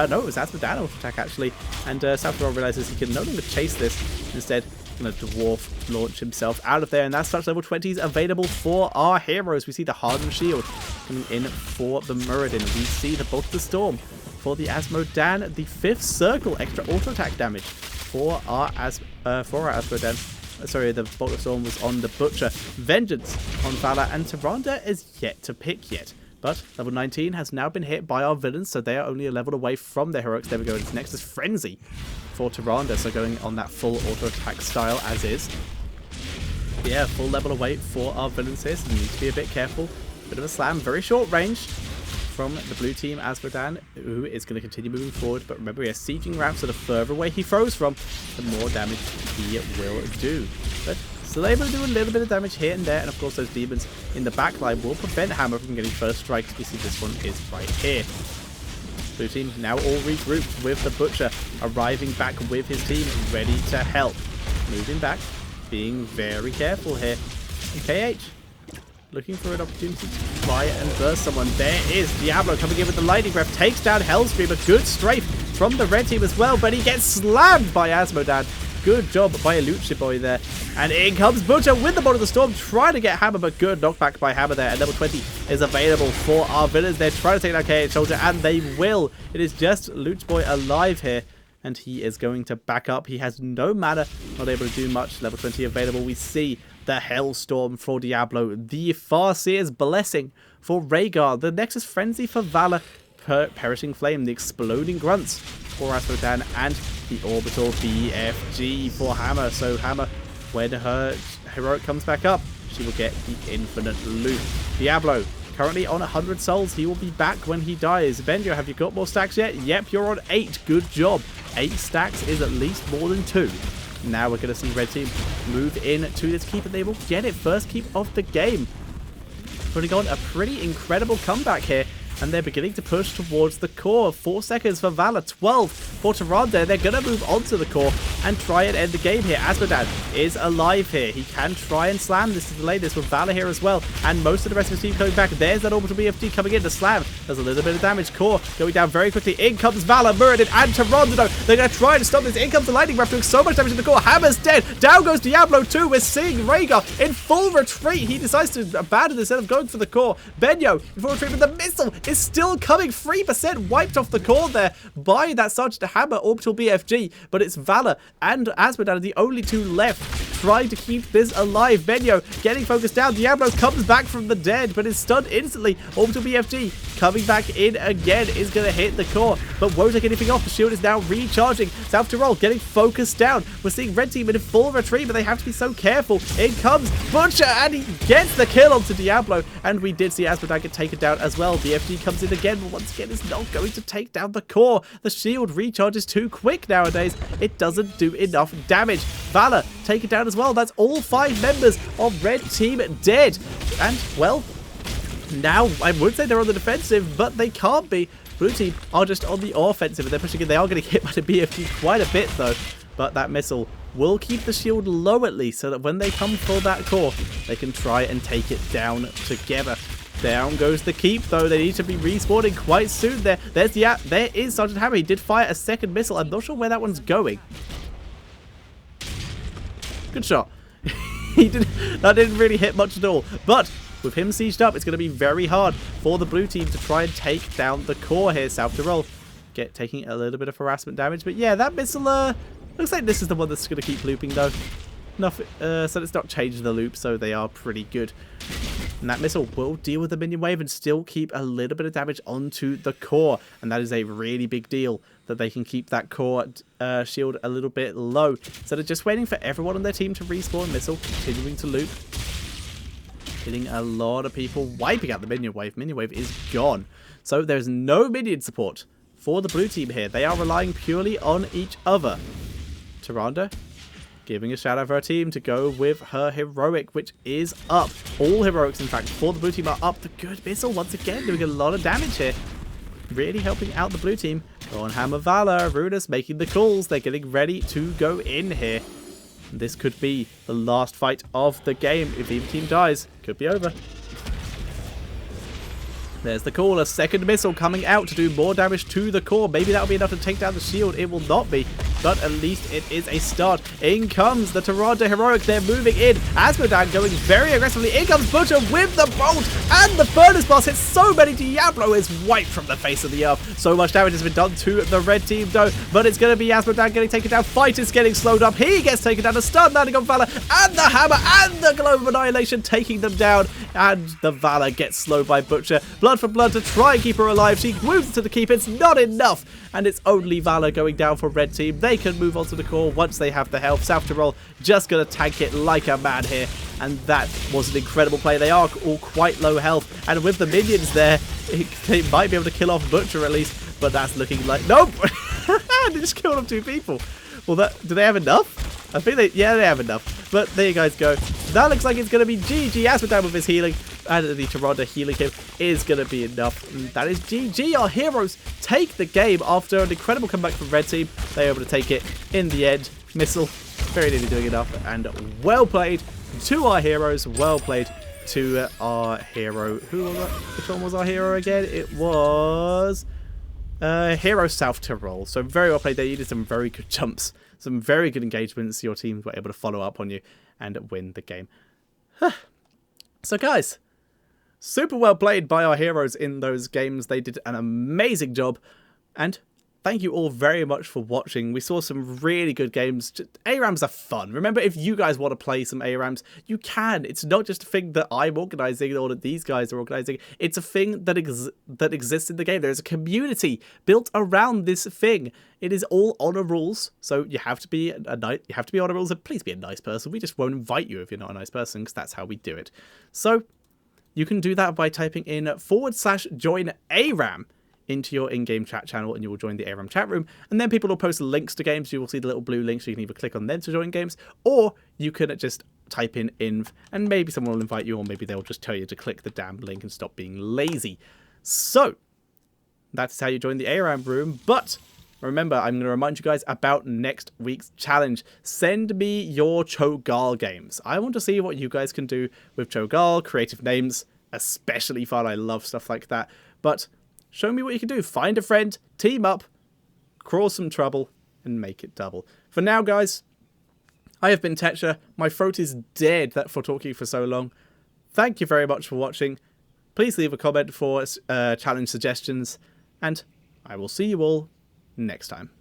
no, it was Asmodan auto attack actually. And Salvador realizes he can no longer chase this. Instead, going to Dwarf launch himself out of there. And that's such level 20s available for our heroes. We see the Hardened Shield coming in for the Muradin. We see the Bolt of the Storm for the the 5th circle extra auto attack damage for our Asmodan. Sorry, the Bolt of Storm was on the Butcher. Vengeance on Valor, and Tyrande is yet to pick yet. But level 19 has now been hit by our villains, so they are only a level away from their heroics. There we go. It's next is Frenzy for Tyrande, so going on that full auto attack style as is. Yeah, full level away for our villains here, so you need to be a bit careful. Bit of a slam, very short range from the blue team Asmodan, who is going to continue moving forward. But remember, he has sieging ramps, so the further away he throws from, the more damage he will do. But still able to do a little bit of damage here and there, and of course those demons in the backline will prevent Hammer from getting first strikes. We see this one is right here. Blue team now all regrouped with the Butcher arriving back with his team, ready to help. Moving back, being very careful here. And KH looking for an opportunity to try and burst someone. There is Diablo coming in with the lightning breath, takes down Hellscream. A good strafe from the red team as well, but he gets slammed by Asmodan. Good job by Lucha Boy there. And in comes Butcher with the Bolt of the Storm, trying to get Hammer, but good knockback by Hammer there. And level 20 is available for our villains. They're trying to take down KH Soldier, and they will. It is just Lucha Boy alive here, and he is going to back up. He has no mana, not able to do much. Level 20 available. We see the Hellstorm for Diablo, the Farseer's Blessing for Rhaegar, the Nexus Frenzy for Valor, Perishing Flame, the Exploding Grunts for Asmodan, and the Orbital BFG for Hammer. So Hammer, when her heroic comes back up, she will get the infinite loot. Diablo, currently on 100 souls. He will be back when he dies. Benjo, have you got more stacks yet? Yep, you're on 8. Good job. 8 stacks is at least more than 2. Now we're going to see red team move in to this keep, and they will get it. First keep of the game. Putting on a pretty incredible comeback here. And they're beginning to push towards the core. 4 seconds for Valor, 12 for Tyrande. They're going to move on to the core and try and end the game here. Asmodan is alive here. He can try and slam this to delay this with Valor here as well. And most of the rest of his team coming back. There's that Orbital BFG coming in to slam. There's a little bit of damage. Core going down very quickly. In comes Valor, Muradin, and Tyrande. They're going to try and stop this. In comes the Lightning Breath, doing so much damage to the core. Hammer's dead. Down goes Diablo 2. We're seeing Rhaegar in full retreat. He decides to abandon instead of going for the core. Benyo in full retreat, but the missile is still coming. 3% wiped off the core there by that Sergeant Hammer Orbital BFG, but it's Valor and Asmodan are the only two left trying to keep this alive. Benyo getting focused down. Diablo comes back from the dead, but is stunned instantly. Orbital BFG coming back in again is going to hit the core, but won't take anything off. The shield is now recharging. South Tyrol getting focused down. We're seeing red team in full retreat, but they have to be so careful. In comes Butcher, and he gets the kill onto Diablo, and we did see Asmodan get taken down as well. BFG comes in again, but once again is not going to take down the core. The shield recharges too quick nowadays. It doesn't do enough damage. Valor taken down as well. That's all 5 members of red team dead. And, well, now I would say they're on the defensive, but they can't be. Blue team are just on the offensive, and they're pushing in. They are getting hit by the BFG quite a bit, though. But that missile will keep the shield low at least, so that when they come for that core, they can try and take it down together. Down goes the keep, though. They need to be respawning quite soon. There is Sergeant Hammer. He did fire a second missile. I'm not sure where that one's going. Good shot. That didn't really hit much at all. But with him sieged up, it's going to be very hard for the blue team to try and take down the core here. South Tyrol taking a little bit of harassment damage. But yeah, that missile, looks like this is the one that's going to keep looping, though. Nothing, so it's not changing the loop, so they are pretty good. And that missile will deal with the minion wave and still keep a little bit of damage onto the core. And that is a really big deal, that they can keep that core shield a little bit low. So they're just waiting for everyone on their team to respawn. Missile continuing to loop. Hitting a lot of people, wiping out the minion wave. Minion wave is gone. So there's no minion support for the blue team here. They are relying purely on each other. Tyrande giving a shout out for her team to go with her heroic, which is up. All heroics, in fact, for the blue team are up. The good missile, once again, doing a lot of damage here. Really helping out the blue team. Go on Hammer Valor. Runas making the calls. They're getting ready to go in here. This could be the last fight of the game. If either team dies, could be over. There's the call. A second missile coming out to do more damage to the core. Maybe that'll be enough to take down the shield. It will not be, but at least it is a start. In comes the Tyrande Heroic. They're moving in. Asmodan going very aggressively. In comes Butcher with the bolt, and the Furnace Blast hits so many. Diablo is wiped from the face of the earth. So much damage has been done to the red team, though, but it's going to be Asmodan getting taken down. Fight is getting slowed up. He gets taken down. A stun landing on Valor, and the Hammer, and the Globe of Annihilation taking them down, and the Valor gets slowed by Butcher. Blood for blood to try and keep her alive. She moves to the keep. It's not enough, and it's only Valor going down for red team. They can move on to the core once they have the health. South Tyrol just going to tank it like a man here, and that was an incredible play. They are all quite low health, and with the minions there, they might be able to kill off Butcher at least, but that's looking like... Nope! They just killed off 2 people. Well, do they have enough? I think they have enough. But there you guys go. That looks like it's going to be GG. Asmodan with his healing, and the Tyrande healing him is going to be enough. And that is GG. Our heroes take the game after an incredible comeback from red team. They're able to take it in the end. Missile, very nearly doing enough. And well played to our heroes. Well played to our hero. Who was that? Which one was our hero again? It was... Hero South Tyrol. So very well played there. You did some very good jumps, some very good engagements. Your teams were able to follow up on you and win the game. So guys, super well played by our heroes in those games. They did an amazing job, and thank you all very much for watching. We saw some really good games. ARAMs are fun. Remember, if you guys want to play some ARAMs, you can. It's not just a thing that I'm organising or that these guys are organising. It's a thing that exists in the game. There's a community built around this thing. It is all honor rules, so you have to be honor rules, and please be a nice person. We just won't invite you if you're not a nice person, because that's how we do it. So you can do that by typing in /join ARAM into your in-game chat channel, and you will join the ARAM chat room, and then people will post links to games. You will see the little blue links. You can either click on them to join games, or you can just type in inv, and maybe someone will invite you, or maybe they'll just tell you to click the damn link and stop being lazy. So that's how you join the ARAM room. But remember, I'm going to remind you guys about next week's challenge. Send me your Cho'Gall games. I want to see what you guys can do with Cho'Gall. Creative names, especially fun. I love stuff like that. But show me what you can do. Find a friend, team up, cause some trouble, and make it double. For now, guys, I have been Tetcher. My throat is dead for talking for so long. Thank you very much for watching. Please leave a comment for challenge suggestions, and I will see you all next time.